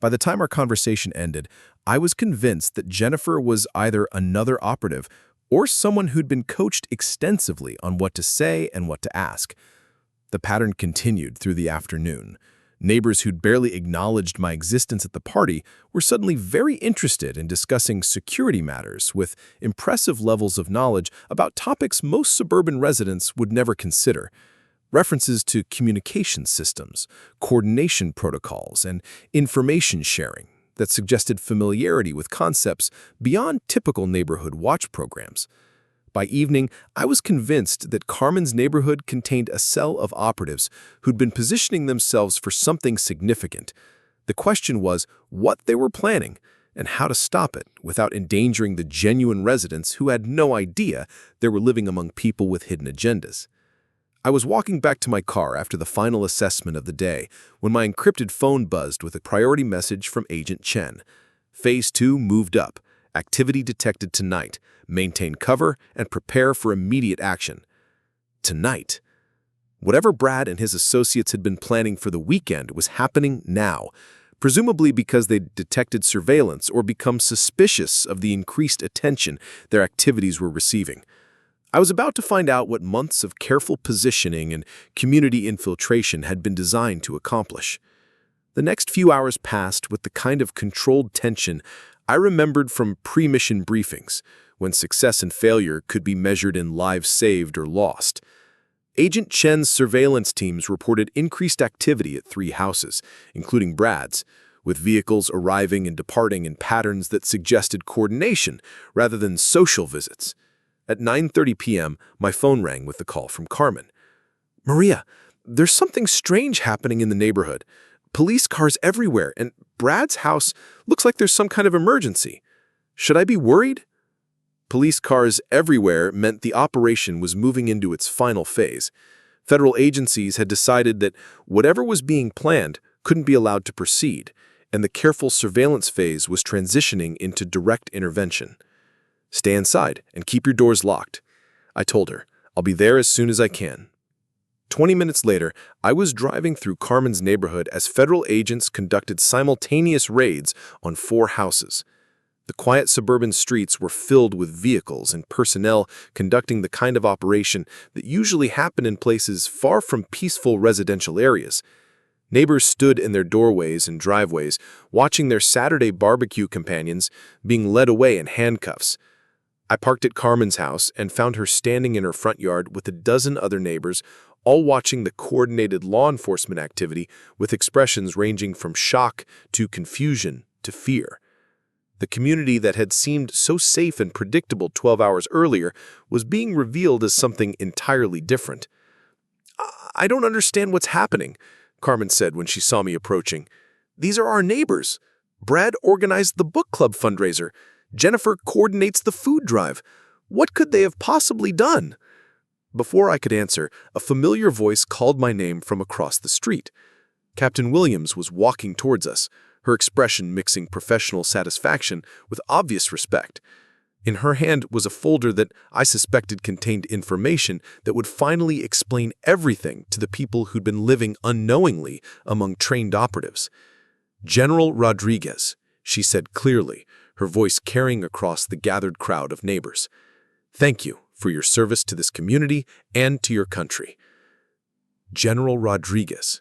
By the time our conversation ended, I was convinced that Jennifer was either another operative or someone who'd been coached extensively on what to say and what to ask. The pattern continued through the afternoon. Neighbors who'd barely acknowledged my existence at the party were suddenly very interested in discussing security matters with impressive levels of knowledge about topics most suburban residents would never consider. References to communication systems, coordination protocols, and information sharing that suggested familiarity with concepts beyond typical neighborhood watch programs. By evening, I was convinced that Carmen's neighborhood contained a cell of operatives who'd been positioning themselves for something significant. The question was what they were planning and how to stop it without endangering the genuine residents who had no idea they were living among people with hidden agendas. I was walking back to my car after the final assessment of the day when my encrypted phone buzzed with a priority message from Agent Chen. Phase 2 moved up. Activity detected tonight. Maintain cover and prepare for immediate action. Tonight. Whatever Brad and his associates had been planning for the weekend was happening now, presumably because they'd detected surveillance or become suspicious of the increased attention their activities were receiving. I was about to find out what months of careful positioning and community infiltration had been designed to accomplish. The next few hours passed with the kind of controlled tension I remembered from pre-mission briefings, when success and failure could be measured in lives saved or lost. Agent Chen's surveillance teams reported increased activity at 3 houses, including Brad's, with vehicles arriving and departing in patterns that suggested coordination rather than social visits. At 9:30 p.m., my phone rang with the call from Carmen. "Maria, there's something strange happening in the neighborhood. Police cars everywhere, and Brad's house looks like there's some kind of emergency. Should I be worried?" Police cars everywhere meant the operation was moving into its final phase. Federal agencies had decided that whatever was being planned couldn't be allowed to proceed, and the careful surveillance phase was transitioning into direct intervention. "Stay inside and keep your doors locked," I told her. "I'll be there as soon as I can." 20 minutes later, I was driving through Carmen's neighborhood as federal agents conducted simultaneous raids on 4 houses. The quiet suburban streets were filled with vehicles and personnel conducting the kind of operation that usually happen in places far from peaceful residential areas. Neighbors stood in their doorways and driveways, watching their Saturday barbecue companions being led away in handcuffs. I parked at Carmen's house and found her standing in her front yard with a dozen other neighbors, all watching the coordinated law enforcement activity with expressions ranging from shock to confusion to fear. The community that had seemed so safe and predictable 12 hours earlier was being revealed as something entirely different. "I don't understand what's happening," Carmen said when she saw me approaching. "These are our neighbors. Brad organized the book club fundraiser. Jennifer coordinates the food drive. What could they have possibly done?" Before I could answer, a familiar voice called my name from across the street. Captain Williams was walking towards us, her expression mixing professional satisfaction with obvious respect. In her hand was a folder that I suspected contained information that would finally explain everything to the people who'd been living unknowingly among trained operatives. "General Rodriguez," she said clearly, her voice carrying across the gathered crowd of neighbors. "Thank you for your service to this community and to your country." General Rodriguez.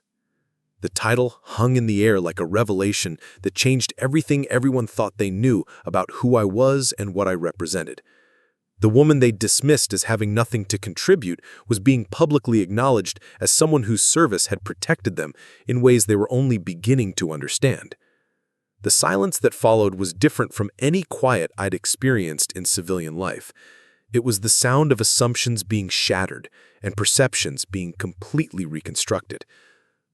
The title hung in the air like a revelation that changed everything everyone thought they knew about who I was and what I represented. The woman they dismissed as having nothing to contribute was being publicly acknowledged as someone whose service had protected them in ways they were only beginning to understand. The silence that followed was different from any quiet I'd experienced in civilian life. It was the sound of assumptions being shattered and perceptions being completely reconstructed.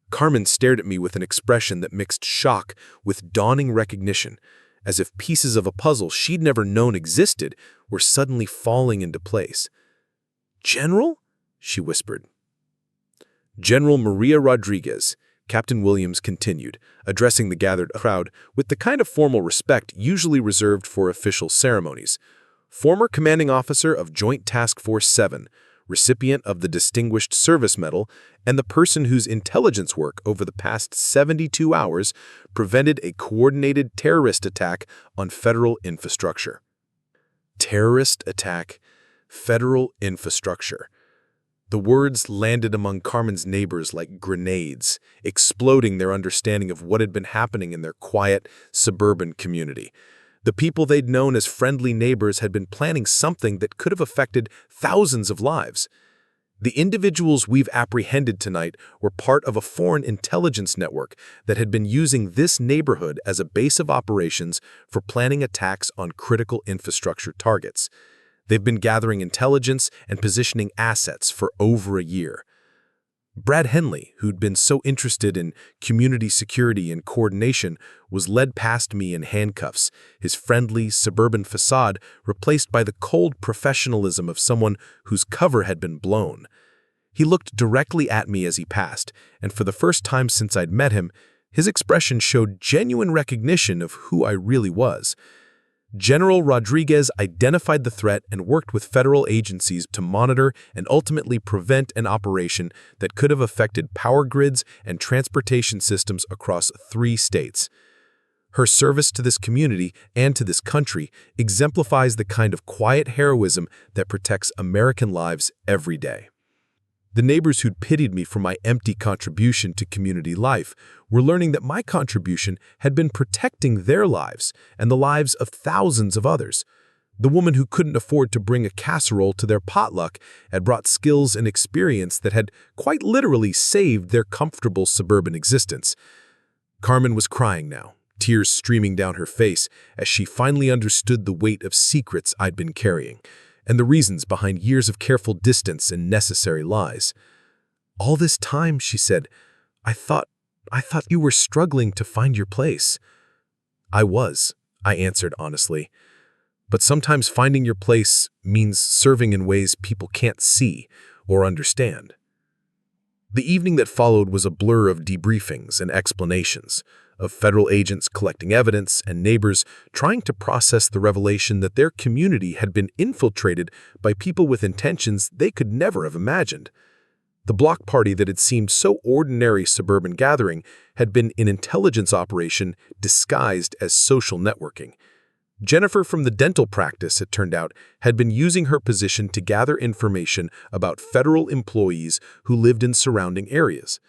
Carmen stared at me with an expression that mixed shock with dawning recognition, as if pieces of a puzzle she'd never known existed were suddenly falling into place. "General?" she whispered. "General Maria Rodriguez," Captain Williams continued, addressing the gathered crowd with the kind of formal respect usually reserved for official ceremonies. "Former commanding officer of Joint Task Force 7, recipient of the Distinguished Service Medal, and the person whose intelligence work over the past 72 hours prevented a coordinated terrorist attack on federal infrastructure." Terrorist attack, federal infrastructure. The words landed among Carmen's neighbors like grenades, exploding their understanding of what had been happening in their quiet, suburban community. The people they'd known as friendly neighbors had been planning something that could have affected thousands of lives. The individuals we've apprehended tonight were part of a foreign intelligence network that had been using this neighborhood as a base of operations for planning attacks on critical infrastructure targets. They've been gathering intelligence and positioning assets for over a year. Brad Henley, who'd been so interested in community security and coordination, was led past me in handcuffs, his friendly, suburban facade replaced by the cold professionalism of someone whose cover had been blown. He looked directly at me as he passed, and for the first time since I'd met him, his expression showed genuine recognition of who I really was. General Rodriguez identified the threat and worked with federal agencies to monitor and ultimately prevent an operation that could have affected power grids and transportation systems across 3 states. Her service to this community and to this country exemplifies the kind of quiet heroism that protects American lives every day. The neighbors who'd pitied me for my empty contribution to community life were learning that my contribution had been protecting their lives and the lives of thousands of others. The woman who couldn't afford to bring a casserole to their potluck had brought skills and experience that had quite literally saved their comfortable suburban existence. Carmen was crying now, tears streaming down her face as she finally understood the weight of secrets I'd been carrying, and the reasons behind years of careful distance and necessary lies. "All this time," she said, I thought you were struggling to find your place." "I was," I answered honestly. "But sometimes finding your place means serving in ways people can't see or understand." The evening that followed was a blur of debriefings and explanations, of federal agents collecting evidence and neighbors trying to process the revelation that their community had been infiltrated by people with intentions they could never have imagined. The block party that had seemed so ordinary suburban gathering had been an intelligence operation disguised as social networking. Jennifer from the dental practice, it turned out, had been using her position to gather information about federal employees who lived in surrounding areas.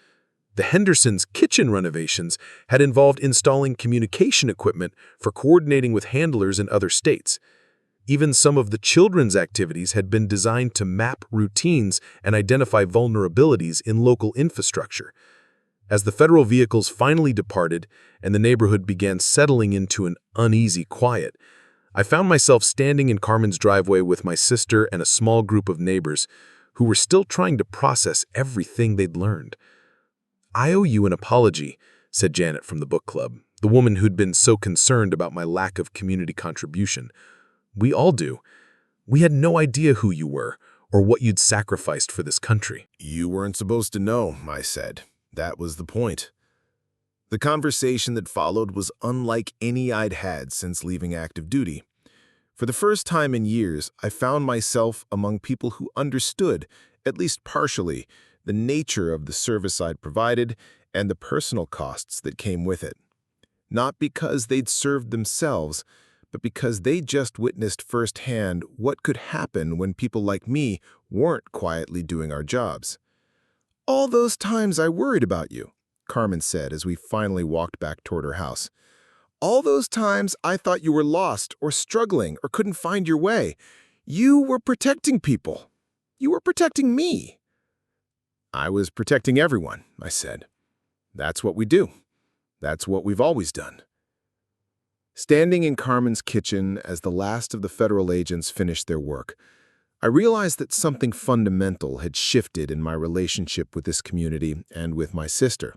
The Hendersons' kitchen renovations had involved installing communication equipment for coordinating with handlers in other states. Even some of the children's activities had been designed to map routines and identify vulnerabilities in local infrastructure. As the federal vehicles finally departed and the neighborhood began settling into an uneasy quiet, I found myself standing in Carmen's driveway with my sister and a small group of neighbors who were still trying to process everything they'd learned. "I owe you an apology," said Janet from the book club, the woman who'd been so concerned about my lack of community contribution. "We all do. We had no idea who you were or what you'd sacrificed for this country." "You weren't supposed to know," I said. "That was the point." The conversation that followed was unlike any I'd had since leaving active duty. For the first time in years, I found myself among people who understood, at least partially, the nature of the service I'd provided and the personal costs that came with it. Not because they'd served themselves, but because they just witnessed firsthand what could happen when people like me weren't quietly doing our jobs. "All those times I worried about you," Carmen said as we finally walked back toward her house. "All those times I thought you were lost or struggling or couldn't find your way. You were protecting people. You were protecting me." "I was protecting everyone," I said. "That's what we do. That's what we've always done." Standing in Carmen's kitchen as the last of the federal agents finished their work, I realized that something fundamental had shifted in my relationship with this community and with my sister.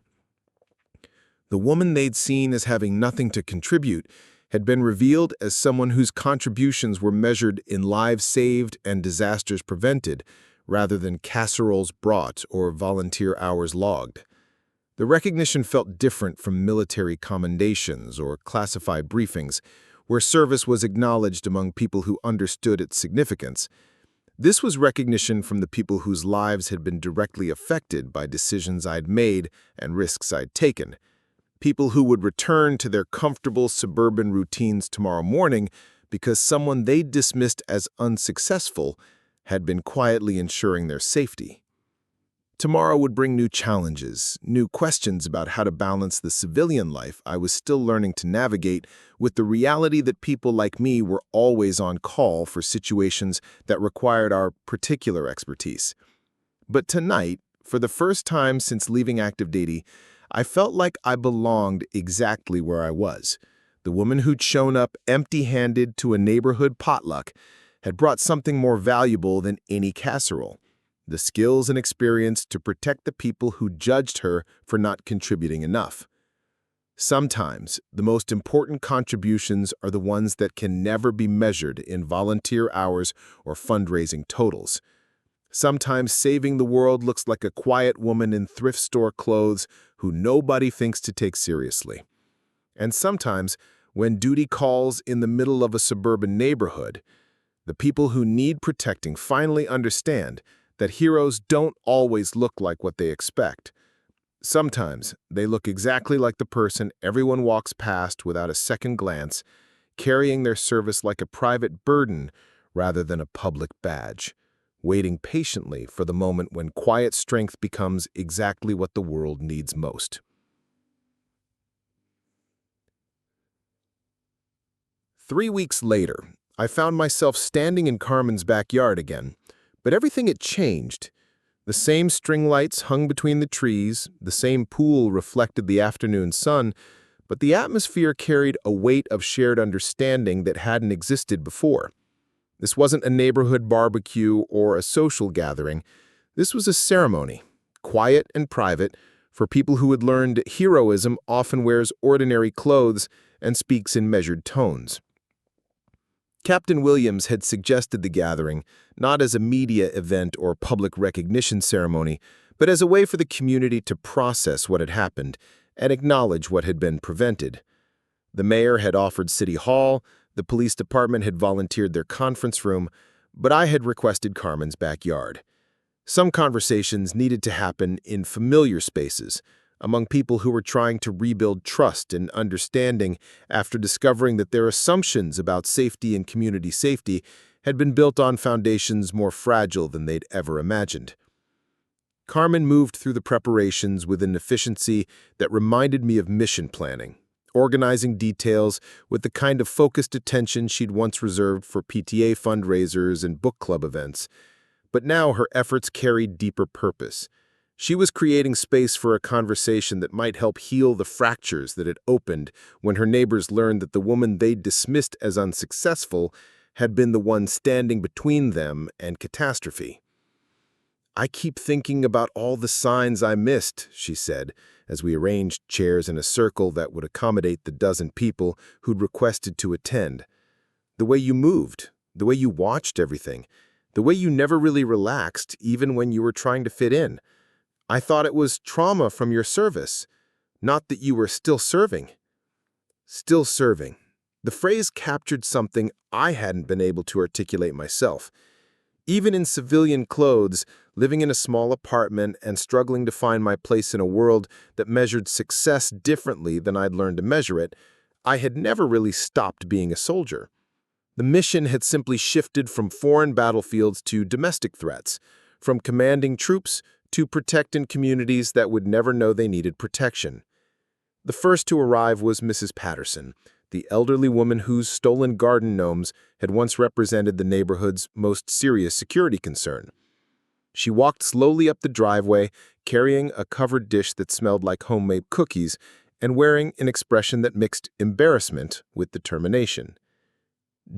The woman they'd seen as having nothing to contribute had been revealed as someone whose contributions were measured in lives saved and disasters prevented, rather than casseroles brought or volunteer hours logged. The recognition felt different from military commendations or classified briefings, where service was acknowledged among people who understood its significance. This was recognition from the people whose lives had been directly affected by decisions I'd made and risks I'd taken. People who would return to their comfortable suburban routines tomorrow morning because someone they'd dismissed as unsuccessful had been quietly ensuring their safety. Tomorrow would bring new challenges, new questions about how to balance the civilian life I was still learning to navigate with the reality that people like me were always on call for situations that required our particular expertise. But tonight, for the first time since leaving active duty, I felt like I belonged exactly where I was. The woman who'd shown up empty-handed to a neighborhood potluck had brought something more valuable than any casserole: the skills and experience to protect the people who judged her for not contributing enough. Sometimes, the most important contributions are the ones that can never be measured in volunteer hours or fundraising totals. Sometimes saving the world looks like a quiet woman in thrift store clothes who nobody thinks to take seriously. And sometimes, when duty calls in the middle of a suburban neighborhood, the people who need protecting finally understand that heroes don't always look like what they expect. Sometimes they look exactly like the person everyone walks past without a second glance, carrying their service like a private burden rather than a public badge, waiting patiently for the moment when quiet strength becomes exactly what the world needs most. 3 weeks later, I found myself standing in Carmen's backyard again. But everything had changed. The same string lights hung between the trees, the same pool reflected the afternoon sun, but the atmosphere carried a weight of shared understanding that hadn't existed before. This wasn't a neighborhood barbecue or a social gathering. This was a ceremony, quiet and private, for people who had learned heroism often wears ordinary clothes and speaks in measured tones. Captain Williams had suggested the gathering, not as a media event or public recognition ceremony, but as a way for the community to process what had happened and acknowledge what had been prevented. The mayor had offered City Hall, the police department had volunteered their conference room, but I had requested Carmen's backyard. Some conversations needed to happen in familiar spaces, among people who were trying to rebuild trust and understanding after discovering that their assumptions about safety and community safety had been built on foundations more fragile than they'd ever imagined. Carmen moved through the preparations with an efficiency that reminded me of mission planning, organizing details with the kind of focused attention she'd once reserved for PTA fundraisers and book club events. But now her efforts carried deeper purpose. She was creating space for a conversation that might help heal the fractures that had opened when her neighbors learned that the woman they'd dismissed as unsuccessful had been the one standing between them and catastrophe. "I keep thinking about all the signs I missed," she said, as we arranged chairs in a circle that would accommodate the dozen people who'd requested to attend. "The way you moved, the way you watched everything, the way you never really relaxed even when you were trying to fit in. I thought it was trauma from your service, not that you were still serving." Still serving. The phrase captured something I hadn't been able to articulate myself. Even in civilian clothes, living in a small apartment and struggling to find my place in a world that measured success differently than I'd learned to measure it, I had never really stopped being a soldier. The mission had simply shifted from foreign battlefields to domestic threats, from commanding troops to protecting communities that would never know they needed protection. The first to arrive was Mrs. Patterson, the elderly woman whose stolen garden gnomes had once represented the neighborhood's most serious security concern. She walked slowly up the driveway, carrying a covered dish that smelled like homemade cookies and wearing an expression that mixed embarrassment with determination.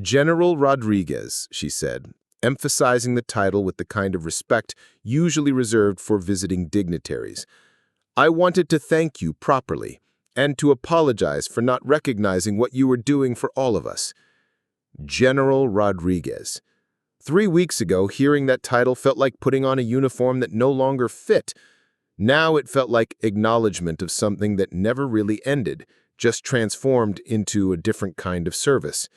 "General Rodriguez," she said, emphasizing the title with the kind of respect usually reserved for visiting dignitaries. "I wanted to thank you properly and to apologize for not recognizing what you were doing for all of us." General Rodriguez. 3 weeks ago, hearing that title felt like putting on a uniform that no longer fit. Now it felt like acknowledgement of something that never really ended, just transformed into a different kind of service.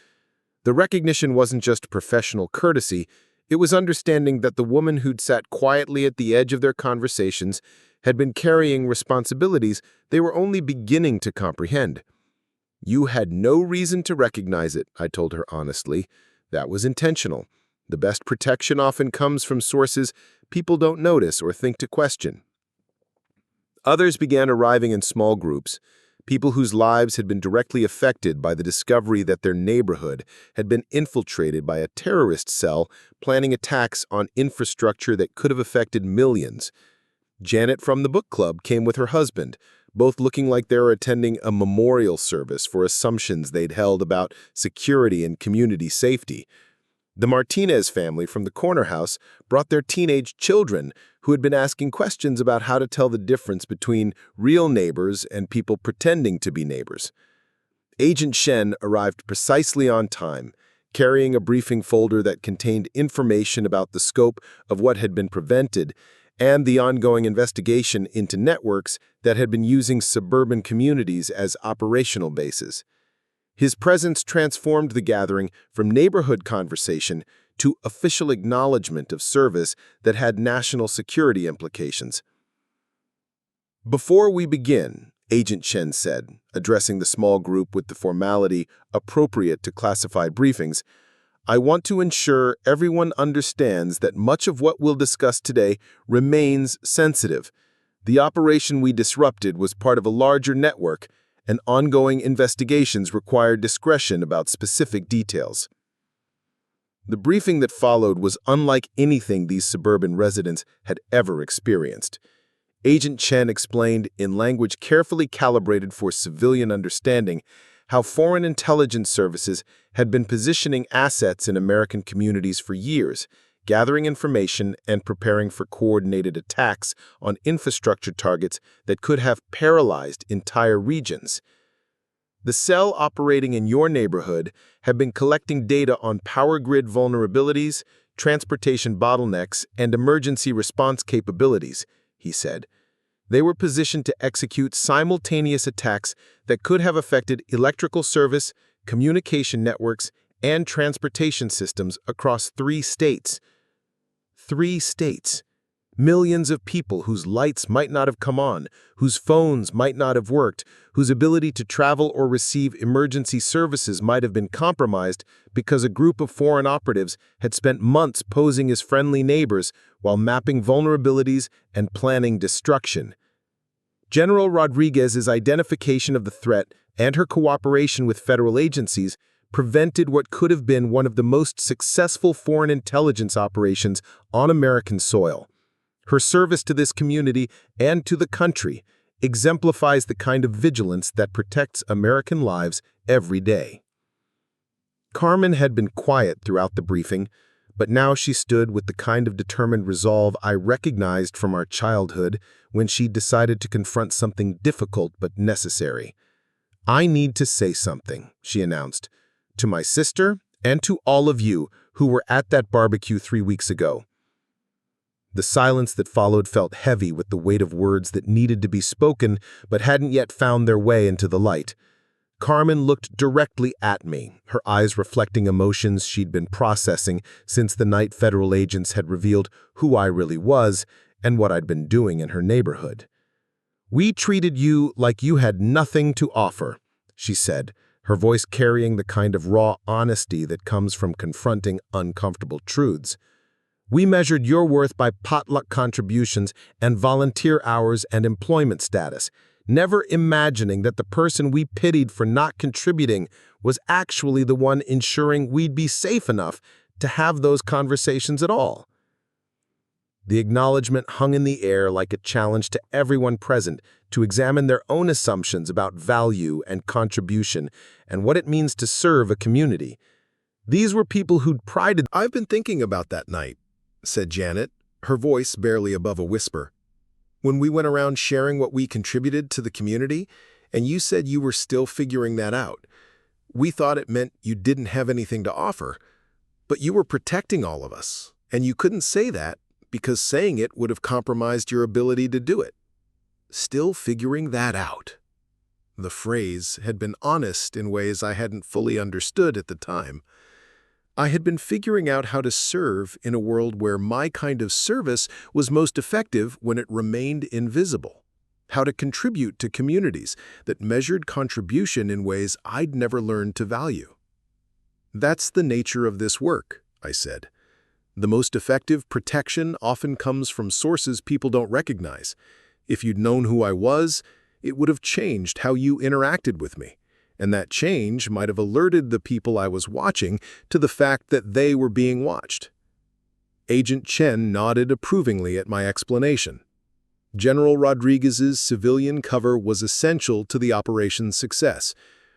The recognition wasn't just professional courtesy, it was understanding that the woman who'd sat quietly at the edge of their conversations had been carrying responsibilities they were only beginning to comprehend. "You had no reason to recognize it," I told her honestly. "That was intentional. The best protection often comes from sources people don't notice or think to question." Others began arriving in small groups, people whose lives had been directly affected by the discovery that their neighborhood had been infiltrated by a terrorist cell planning attacks on infrastructure that could have affected millions. Janet from the book club came with her husband, both looking like they were attending a memorial service for assumptions they'd held about security and community safety. The Martinez family from the corner house brought their teenage children who had been asking questions about how to tell the difference between real neighbors and people pretending to be neighbors. Agent Shen arrived precisely on time, carrying a briefing folder that contained information about the scope of what had been prevented and the ongoing investigation into networks that had been using suburban communities as operational bases. His presence transformed the gathering from neighborhood conversation to official acknowledgement of service that had national security implications. "Before we begin," Agent Chen said, addressing the small group with the formality appropriate to classified briefings, "I want to ensure everyone understands that much of what we'll discuss today remains sensitive. The operation we disrupted was part of a larger network, and ongoing investigations require discretion about specific details." The briefing that followed was unlike anything these suburban residents had ever experienced. Agent Chen explained, in language carefully calibrated for civilian understanding, how foreign intelligence services had been positioning assets in American communities for years, gathering information and preparing for coordinated attacks on infrastructure targets that could have paralyzed entire regions. "The cell operating in your neighborhood had been collecting data on power grid vulnerabilities, transportation bottlenecks, and emergency response capabilities," he said. "They were positioned to execute simultaneous attacks that could have affected electrical service, communication networks, and transportation systems across 3 states. 3 states. Millions of people whose lights might not have come on, whose phones might not have worked, whose ability to travel or receive emergency services might have been compromised because a group of foreign operatives had spent months posing as friendly neighbors while mapping vulnerabilities and planning destruction." General Rodriguez's identification of the threat and her cooperation with federal agencies prevented what could have been one of the most successful foreign intelligence operations on American soil. Her service to this community and to the country exemplifies the kind of vigilance that protects American lives every day. Carmen had been quiet throughout the briefing, but now she stood with the kind of determined resolve I recognized from our childhood when she decided to confront something difficult but necessary. "I need to say something," she announced, "to my sister and to all of you who were at that barbecue 3 weeks ago." The silence that followed felt heavy with the weight of words that needed to be spoken but hadn't yet found their way into the light. Carmen looked directly at me, her eyes reflecting emotions she'd been processing since the night federal agents had revealed who I really was and what I'd been doing in her neighborhood. "We treated you like you had nothing to offer," she said, her voice carrying the kind of raw honesty that comes from confronting uncomfortable truths. "We measured your worth by potluck contributions and volunteer hours and employment status, never imagining that the person we pitied for not contributing was actually the one ensuring we'd be safe enough to have those conversations at all." The acknowledgement hung in the air like a challenge to everyone present to examine their own assumptions about value and contribution and what it means to serve a community. These were people who'd prided. "I've been thinking about that night," said Janet, her voice barely above a whisper. "When we went around sharing what we contributed to the community, and you said you were still figuring that out. We thought it meant you didn't have anything to offer, but you were protecting all of us, and you couldn't say that because saying it would have compromised your ability to do it. Still figuring that out." The phrase had been honest in ways I hadn't fully understood at the time. I had been figuring out how to serve in a world where my kind of service was most effective when it remained invisible. How to contribute to communities that measured contribution in ways I'd never learned to value. "That's the nature of this work," I said. "The most effective protection often comes from sources people don't recognize. If you'd known who I was, it would have changed how you interacted with me. And that change might have alerted the people I was watching to the fact that they were being watched." Agent Chen nodded approvingly at my explanation. General Rodriguez's civilian cover was essential to the operation's success.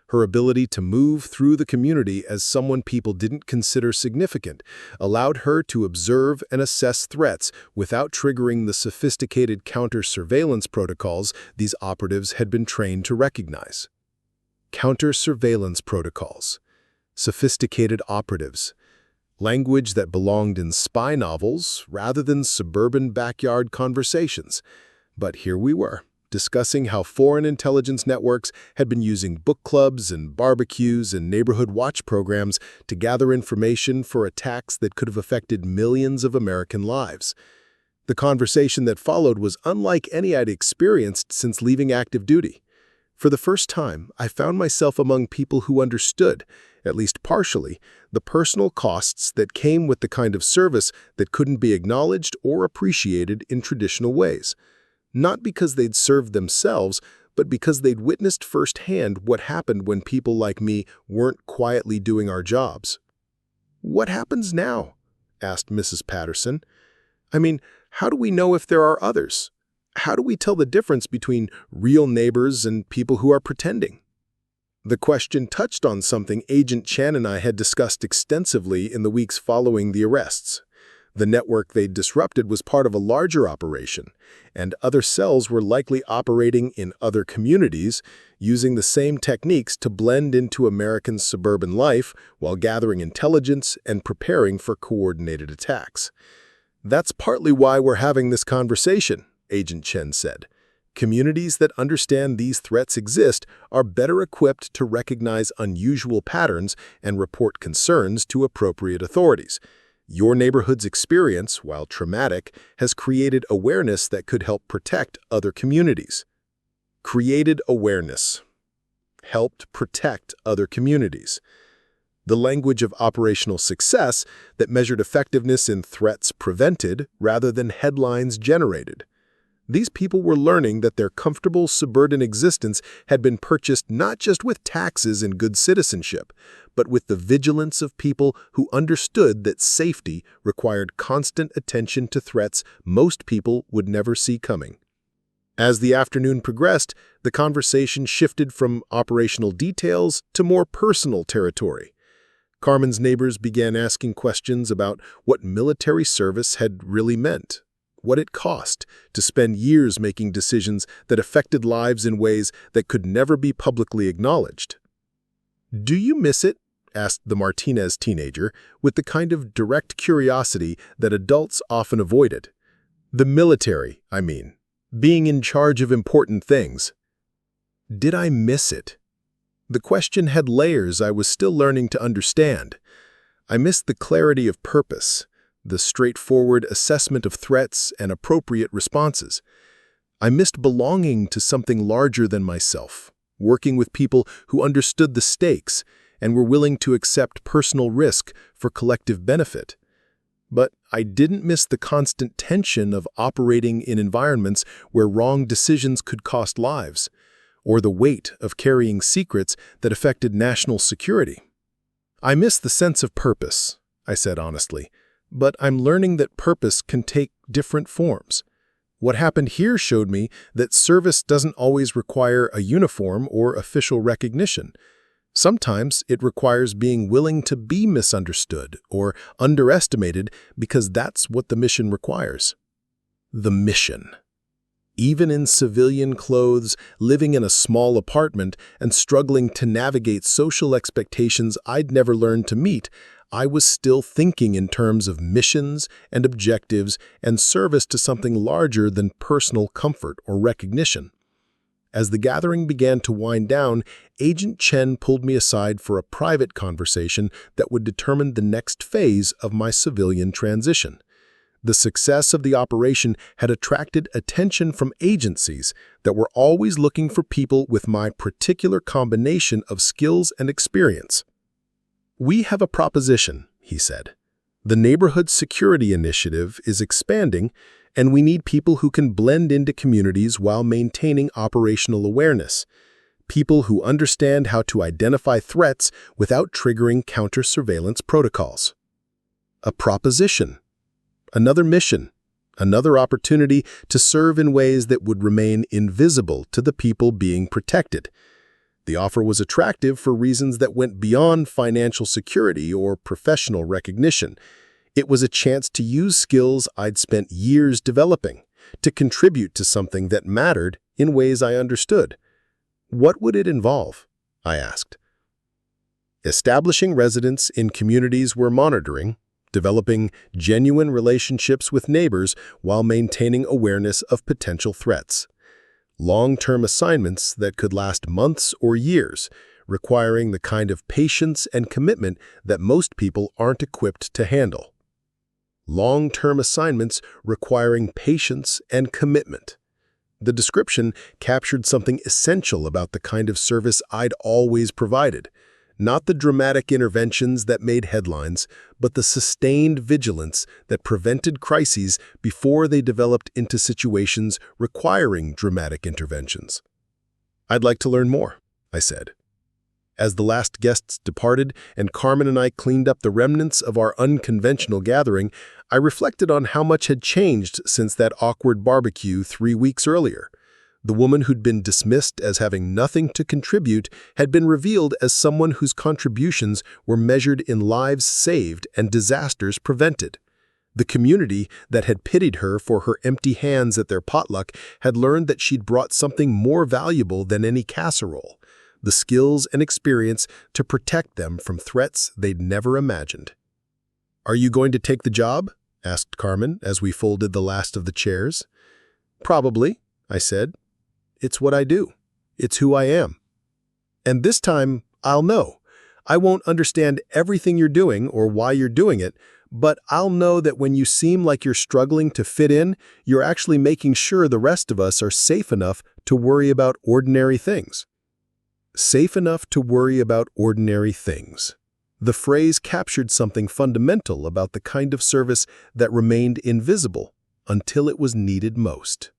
Her ability to move through the community as someone people didn't consider significant allowed her to observe and assess threats without triggering the sophisticated counter-surveillance protocols these operatives had been trained to recognize. Counter-surveillance protocols. Sophisticated operatives. Language that belonged in spy novels rather than suburban backyard conversations. But here we were, discussing how foreign intelligence networks had been using book clubs and barbecues and neighborhood watch programs to gather information for attacks that could have affected millions of American lives. The conversation that followed was unlike any I'd experienced since leaving active duty. For the first time, I found myself among people who understood, at least partially, the personal costs that came with the kind of service that couldn't be acknowledged or appreciated in traditional ways. Not because they'd served themselves, but because they'd witnessed firsthand what happened when people like me weren't quietly doing our jobs. "What happens now?" asked Mrs. Patterson. "I mean, how do we know if there are others? How do we tell the difference between real neighbors and people who are pretending?" The question touched on something Agent Chen and I had discussed extensively in the weeks following the arrests. The network they'd disrupted was part of a larger operation, and other cells were likely operating in other communities, using the same techniques to blend into American suburban life while gathering intelligence and preparing for coordinated attacks. "That's partly why we're having this conversation," Agent Chen said. "Communities that understand these threats exist are better equipped to recognize unusual patterns and report concerns to appropriate authorities. Your neighborhood's experience, while traumatic, has created awareness that could help protect other communities." Created awareness. Helped protect other communities. The language of operational success that measured effectiveness in threats prevented rather than headlines generated. These people were learning that their comfortable suburban existence had been purchased not just with taxes and good citizenship, but with the vigilance of people who understood that safety required constant attention to threats most people would never see coming. As the afternoon progressed, the conversation shifted from operational details to more personal territory. Carmen's neighbors began asking questions about what military service had really meant, what it cost to spend years making decisions that affected lives in ways that could never be publicly acknowledged. "Do you miss it?" asked the Martinez teenager, with the kind of direct curiosity that adults often avoided. "The military, I mean. Being in charge of important things." Did I miss it? The question had layers I was still learning to understand. I missed the clarity of purpose, the straightforward assessment of threats and appropriate responses. I missed belonging to something larger than myself, working with people who understood the stakes and were willing to accept personal risk for collective benefit. But I didn't miss the constant tension of operating in environments where wrong decisions could cost lives, or the weight of carrying secrets that affected national security. I miss the sense of purpose, I said honestly, but I'm learning that purpose can take different forms. What happened here showed me that service doesn't always require a uniform or official recognition. Sometimes it requires being willing to be misunderstood or underestimated because that's what the mission requires. The mission. Even in civilian clothes, living in a small apartment, and struggling to navigate social expectations I'd never learned to meet, I was still thinking in terms of missions and objectives and service to something larger than personal comfort or recognition. As the gathering began to wind down, Agent Chen pulled me aside for a private conversation that would determine the next phase of my civilian transition. The success of the operation had attracted attention from agencies that were always looking for people with my particular combination of skills and experience. "We have a proposition," he said. "The Neighborhood Security Initiative is expanding, and we need people who can blend into communities while maintaining operational awareness. People who understand how to identify threats without triggering counter-surveillance protocols." A proposition. Another mission. Another opportunity to serve in ways that would remain invisible to the people being protected. The offer was attractive for reasons that went beyond financial security or professional recognition. It was a chance to use skills I'd spent years developing, to contribute to something that mattered in ways I understood. What would it involve? I asked. Establishing residents in communities we're monitoring, developing genuine relationships with neighbors while maintaining awareness of potential threats. Long-term assignments that could last months or years, requiring the kind of patience and commitment that most people aren't equipped to handle. Long-term assignments requiring patience and commitment. The description captured something essential about the kind of service I'd always provided. Not the dramatic interventions that made headlines, but the sustained vigilance that prevented crises before they developed into situations requiring dramatic interventions. "I'd like to learn more," I said. As the last guests departed and Carmen and I cleaned up the remnants of our unconventional gathering, I reflected on how much had changed since that awkward barbecue 3 weeks earlier. The woman who'd been dismissed as having nothing to contribute had been revealed as someone whose contributions were measured in lives saved and disasters prevented. The community that had pitied her for her empty hands at their potluck had learned that she'd brought something more valuable than any casserole, the skills and experience to protect them from threats they'd never imagined. "Are you going to take the job?" asked Carmen as we folded the last of the chairs. "Probably," I said. "It's what I do. It's who I am. And this time, I'll know. I won't understand everything you're doing or why you're doing it, but I'll know that when you seem like you're struggling to fit in, you're actually making sure the rest of us are safe enough to worry about ordinary things." Safe enough to worry about ordinary things. The phrase captured something fundamental about the kind of service that remained invisible until it was needed most.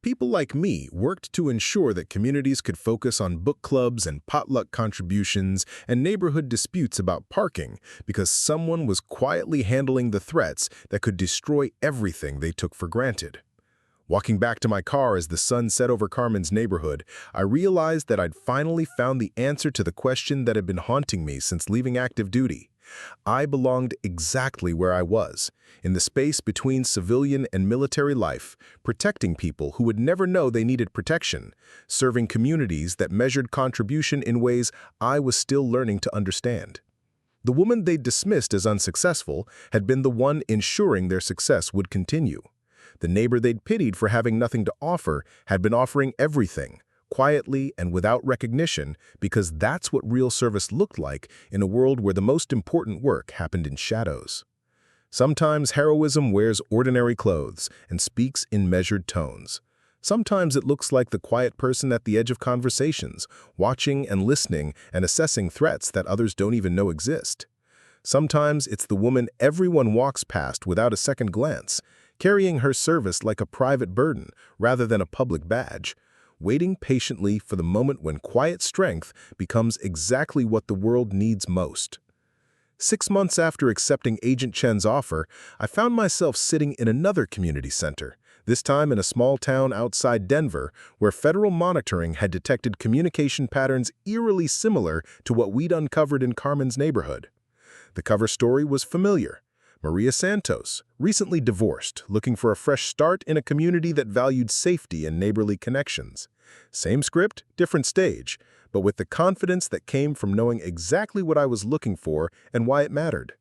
People like me worked to ensure that communities could focus on book clubs and potluck contributions and neighborhood disputes about parking because someone was quietly handling the threats that could destroy everything they took for granted. Walking back to my car as the sun set over Carmen's neighborhood, I realized that I'd finally found the answer to the question that had been haunting me since leaving active duty. I belonged exactly where I was, in the space between civilian and military life, protecting people who would never know they needed protection, serving communities that measured contribution in ways I was still learning to understand. The woman they'd dismissed as unsuccessful had been the one ensuring their success would continue. The neighbor they'd pitied for having nothing to offer had been offering everything, quietly and without recognition, because that's what real service looked like in a world where the most important work happened in shadows. Sometimes heroism wears ordinary clothes and speaks in measured tones. Sometimes it looks like the quiet person at the edge of conversations, watching and listening and assessing threats that others don't even know exist. Sometimes it's the woman everyone walks past without a second glance, carrying her service like a private burden rather than a public badge, waiting patiently for the moment when quiet strength becomes exactly what the world needs most. 6 months after accepting Agent Chen's offer, I found myself sitting in another community center, this time in a small town outside Denver, where federal monitoring had detected communication patterns eerily similar to what we'd uncovered in Carmen's neighborhood. The cover story was familiar. Maria Santos, recently divorced, looking for a fresh start in a community that valued safety and neighborly connections. Same script, different stage, but with the confidence that came from knowing exactly what I was looking for and why it mattered.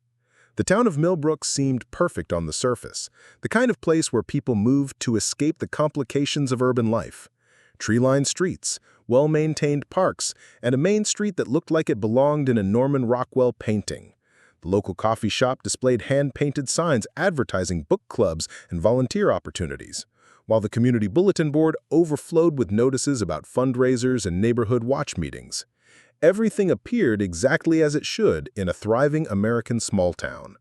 The town of Millbrook seemed perfect on the surface, the kind of place where people moved to escape the complications of urban life. Tree-lined streets, well-maintained parks, and a main street that looked like it belonged in a Norman Rockwell painting. The local coffee shop displayed hand-painted signs advertising book clubs and volunteer opportunities, while the community bulletin board overflowed with notices about fundraisers and neighborhood watch meetings. Everything appeared exactly as it should in a thriving American small town.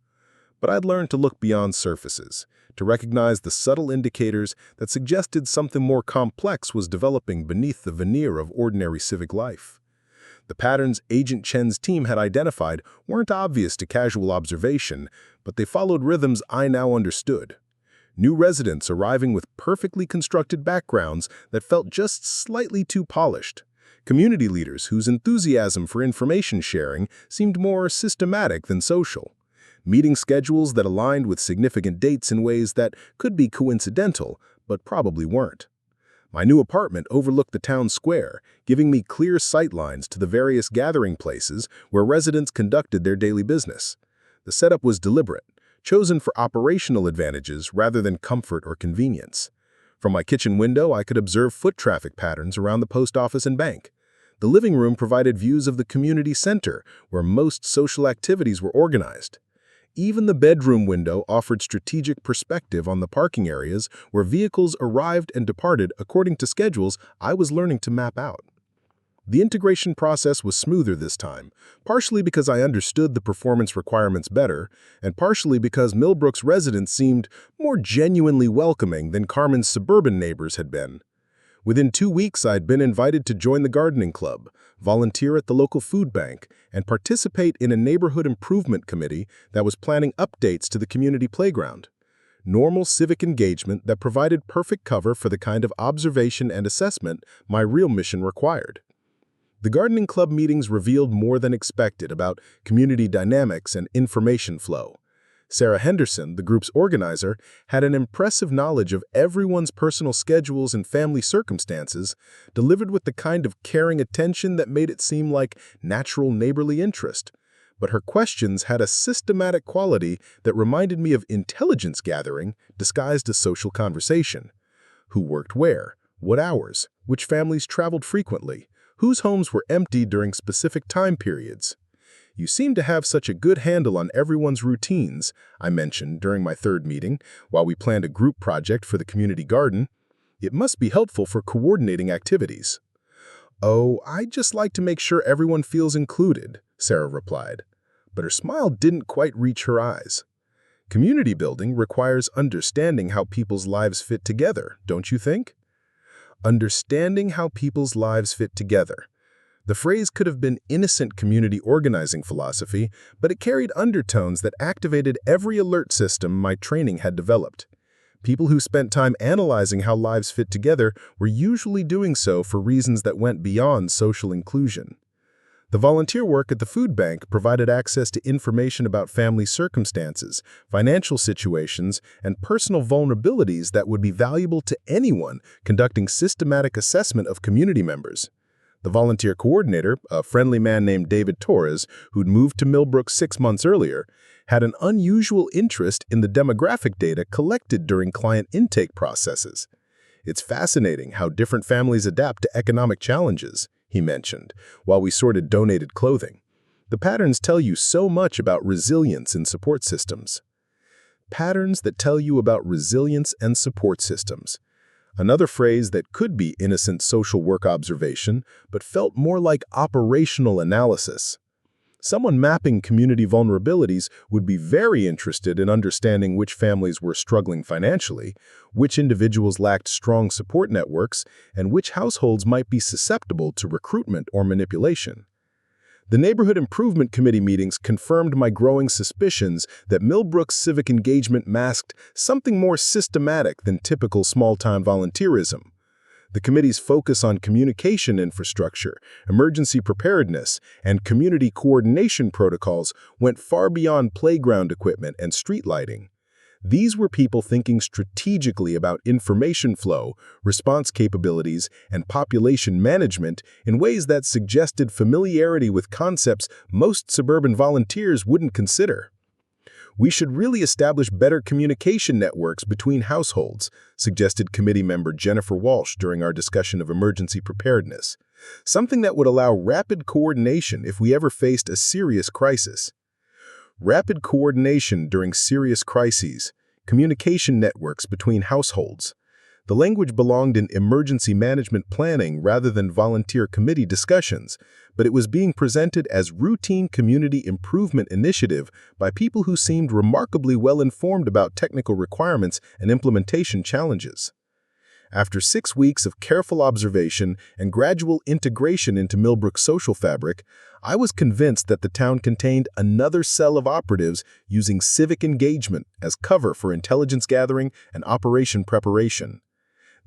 But I'd learned to look beyond surfaces, to recognize the subtle indicators that suggested something more complex was developing beneath the veneer of ordinary civic life. The patterns Agent Chen's team had identified weren't obvious to casual observation, but they followed rhythms I now understood. New residents arriving with perfectly constructed backgrounds that felt just slightly too polished. Community leaders whose enthusiasm for information sharing seemed more systematic than social. Meeting schedules that aligned with significant dates in ways that could be coincidental, but probably weren't. My new apartment overlooked the town square, giving me clear sightlines to the various gathering places where residents conducted their daily business. The setup was deliberate, chosen for operational advantages rather than comfort or convenience. From my kitchen window, I could observe foot traffic patterns around the post office and bank. The living room provided views of the community center, where most social activities were organized. Even the bedroom window offered strategic perspective on the parking areas where vehicles arrived and departed according to schedules I was learning to map out. The integration process was smoother this time, partially because I understood the performance requirements better, and partially because Millbrook's residents seemed more genuinely welcoming than Carmen's suburban neighbors had been. Within 2 weeks, I'd been invited to join the gardening club, volunteer at the local food bank, and participate in a neighborhood improvement committee that was planning updates to the community playground. Normal civic engagement that provided perfect cover for the kind of observation and assessment my real mission required. The gardening club meetings revealed more than expected about community dynamics and information flow. Sarah Henderson, the group's organizer, had an impressive knowledge of everyone's personal schedules and family circumstances, delivered with the kind of caring attention that made it seem like natural neighborly interest. But her questions had a systematic quality that reminded me of intelligence gathering disguised as social conversation. Who worked where? What hours? Which families traveled frequently? Whose homes were empty during specific time periods? "You seem to have such a good handle on everyone's routines," I mentioned during my third meeting while we planned a group project for the community garden. "It must be helpful for coordinating activities." "Oh, I just like to make sure everyone feels included," Sarah replied. But her smile didn't quite reach her eyes. "Community building requires understanding how people's lives fit together, don't you think?" understanding how people's lives fit together. The phrase could have been innocent community organizing philosophy, but it carried undertones that activated every alert system my training had developed. People who spent time analyzing how lives fit together were usually doing so for reasons that went beyond social inclusion. The volunteer work at the food bank provided access to information about family circumstances, financial situations, and personal vulnerabilities that would be valuable to anyone conducting systematic assessment of community members. The volunteer coordinator, a friendly man named David Torres, who'd moved to Millbrook 6 months earlier, had an unusual interest in the demographic data collected during client intake processes. "It's fascinating how different families adapt to economic challenges," he mentioned, while we sorted donated clothing. "The patterns tell you so much about resilience in support systems." Patterns that tell you about resilience and support systems. Another phrase that could be innocent social work observation, but felt more like operational analysis. Someone mapping community vulnerabilities would be very interested in understanding which families were struggling financially, which individuals lacked strong support networks, and which households might be susceptible to recruitment or manipulation. The Neighborhood Improvement Committee meetings confirmed my growing suspicions that Millbrook's civic engagement masked something more systematic than typical small-time volunteerism. The committee's focus on communication infrastructure, emergency preparedness, and community coordination protocols went far beyond playground equipment and street lighting. These were people thinking strategically about information flow, response capabilities, and population management in ways that suggested familiarity with concepts most suburban volunteers wouldn't consider. "We should really establish better communication networks between households," suggested committee member Jennifer Walsh during our discussion of emergency preparedness. "Something that would allow rapid coordination if we ever faced a serious crisis." Rapid coordination during serious crises, communication networks between households. The language belonged in emergency management planning rather than volunteer committee discussions, but it was being presented as routine community improvement initiative by people who seemed remarkably well-informed about technical requirements and implementation challenges. After 6 weeks of careful observation and gradual integration into Millbrook's social fabric, I was convinced that the town contained another cell of operatives using civic engagement as cover for intelligence gathering and operation preparation.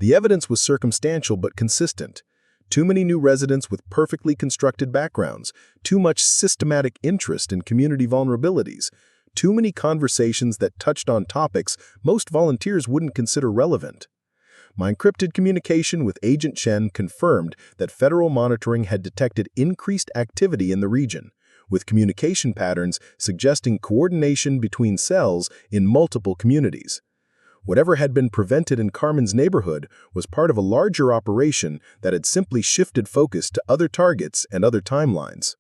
The evidence was circumstantial but consistent. Too many new residents with perfectly constructed backgrounds, too much systematic interest in community vulnerabilities, too many conversations that touched on topics most volunteers wouldn't consider relevant. My encrypted communication with Agent Chen confirmed that federal monitoring had detected increased activity in the region, with communication patterns suggesting coordination between cells in multiple communities. Whatever had been prevented in Carmen's neighborhood was part of a larger operation that had simply shifted focus to other targets and other timelines.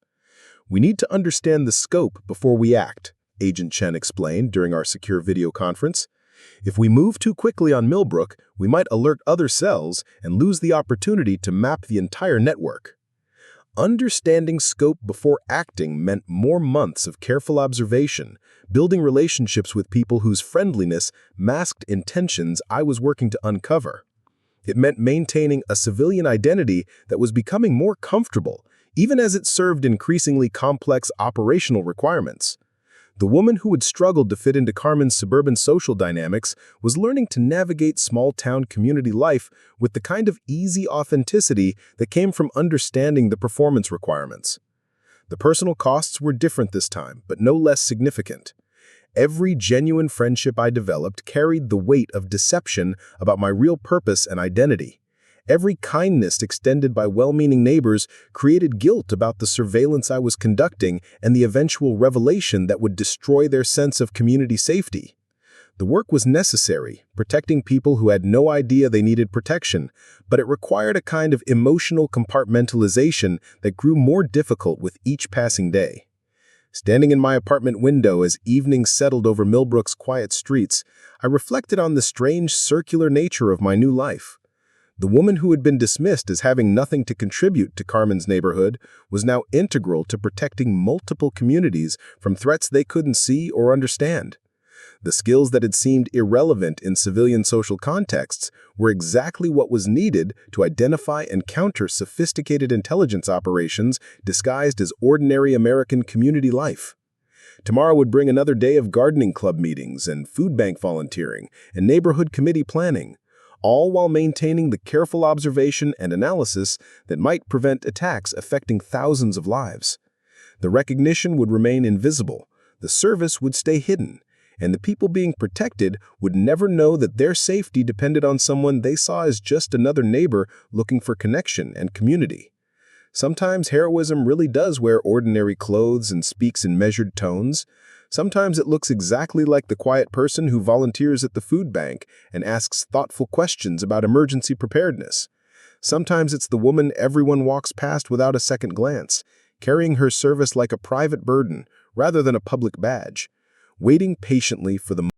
"We need to understand the scope before we act," Agent Chen explained during our secure video conference. "If we move too quickly on Millbrook, we might alert other cells and lose the opportunity to map the entire network." Understanding scope before acting meant more months of careful observation, building relationships with people whose friendliness masked intentions I was working to uncover. It meant maintaining a civilian identity that was becoming more comfortable, even as it served increasingly complex operational requirements. The woman who had struggled to fit into Carmen's suburban social dynamics was learning to navigate small-town community life with the kind of easy authenticity that came from understanding the performance requirements. The personal costs were different this time, but no less significant. Every genuine friendship I developed carried the weight of deception about my real purpose and identity. Every kindness extended by well-meaning neighbors created guilt about the surveillance I was conducting and the eventual revelation that would destroy their sense of community safety. The work was necessary, protecting people who had no idea they needed protection, but it required a kind of emotional compartmentalization that grew more difficult with each passing day. Standing in my apartment window as evening settled over Millbrook's quiet streets, I reflected on the strange circular nature of my new life. The woman who had been dismissed as having nothing to contribute to Carmen's neighborhood was now integral to protecting multiple communities from threats they couldn't see or understand. The skills that had seemed irrelevant in civilian social contexts were exactly what was needed to identify and counter sophisticated intelligence operations disguised as ordinary American community life. Tomorrow would bring another day of gardening club meetings and food bank volunteering and neighborhood committee planning, all while maintaining the careful observation and analysis that might prevent attacks affecting thousands of lives. The recognition would remain invisible, the service would stay hidden, and the people being protected would never know that their safety depended on someone they saw as just another neighbor looking for connection and community. Sometimes heroism really does wear ordinary clothes and speaks in measured tones. Sometimes it looks exactly like the quiet person who volunteers at the food bank and asks thoughtful questions about emergency preparedness. Sometimes it's the woman everyone walks past without a second glance, carrying her service like a private burden rather than a public badge, waiting patiently for the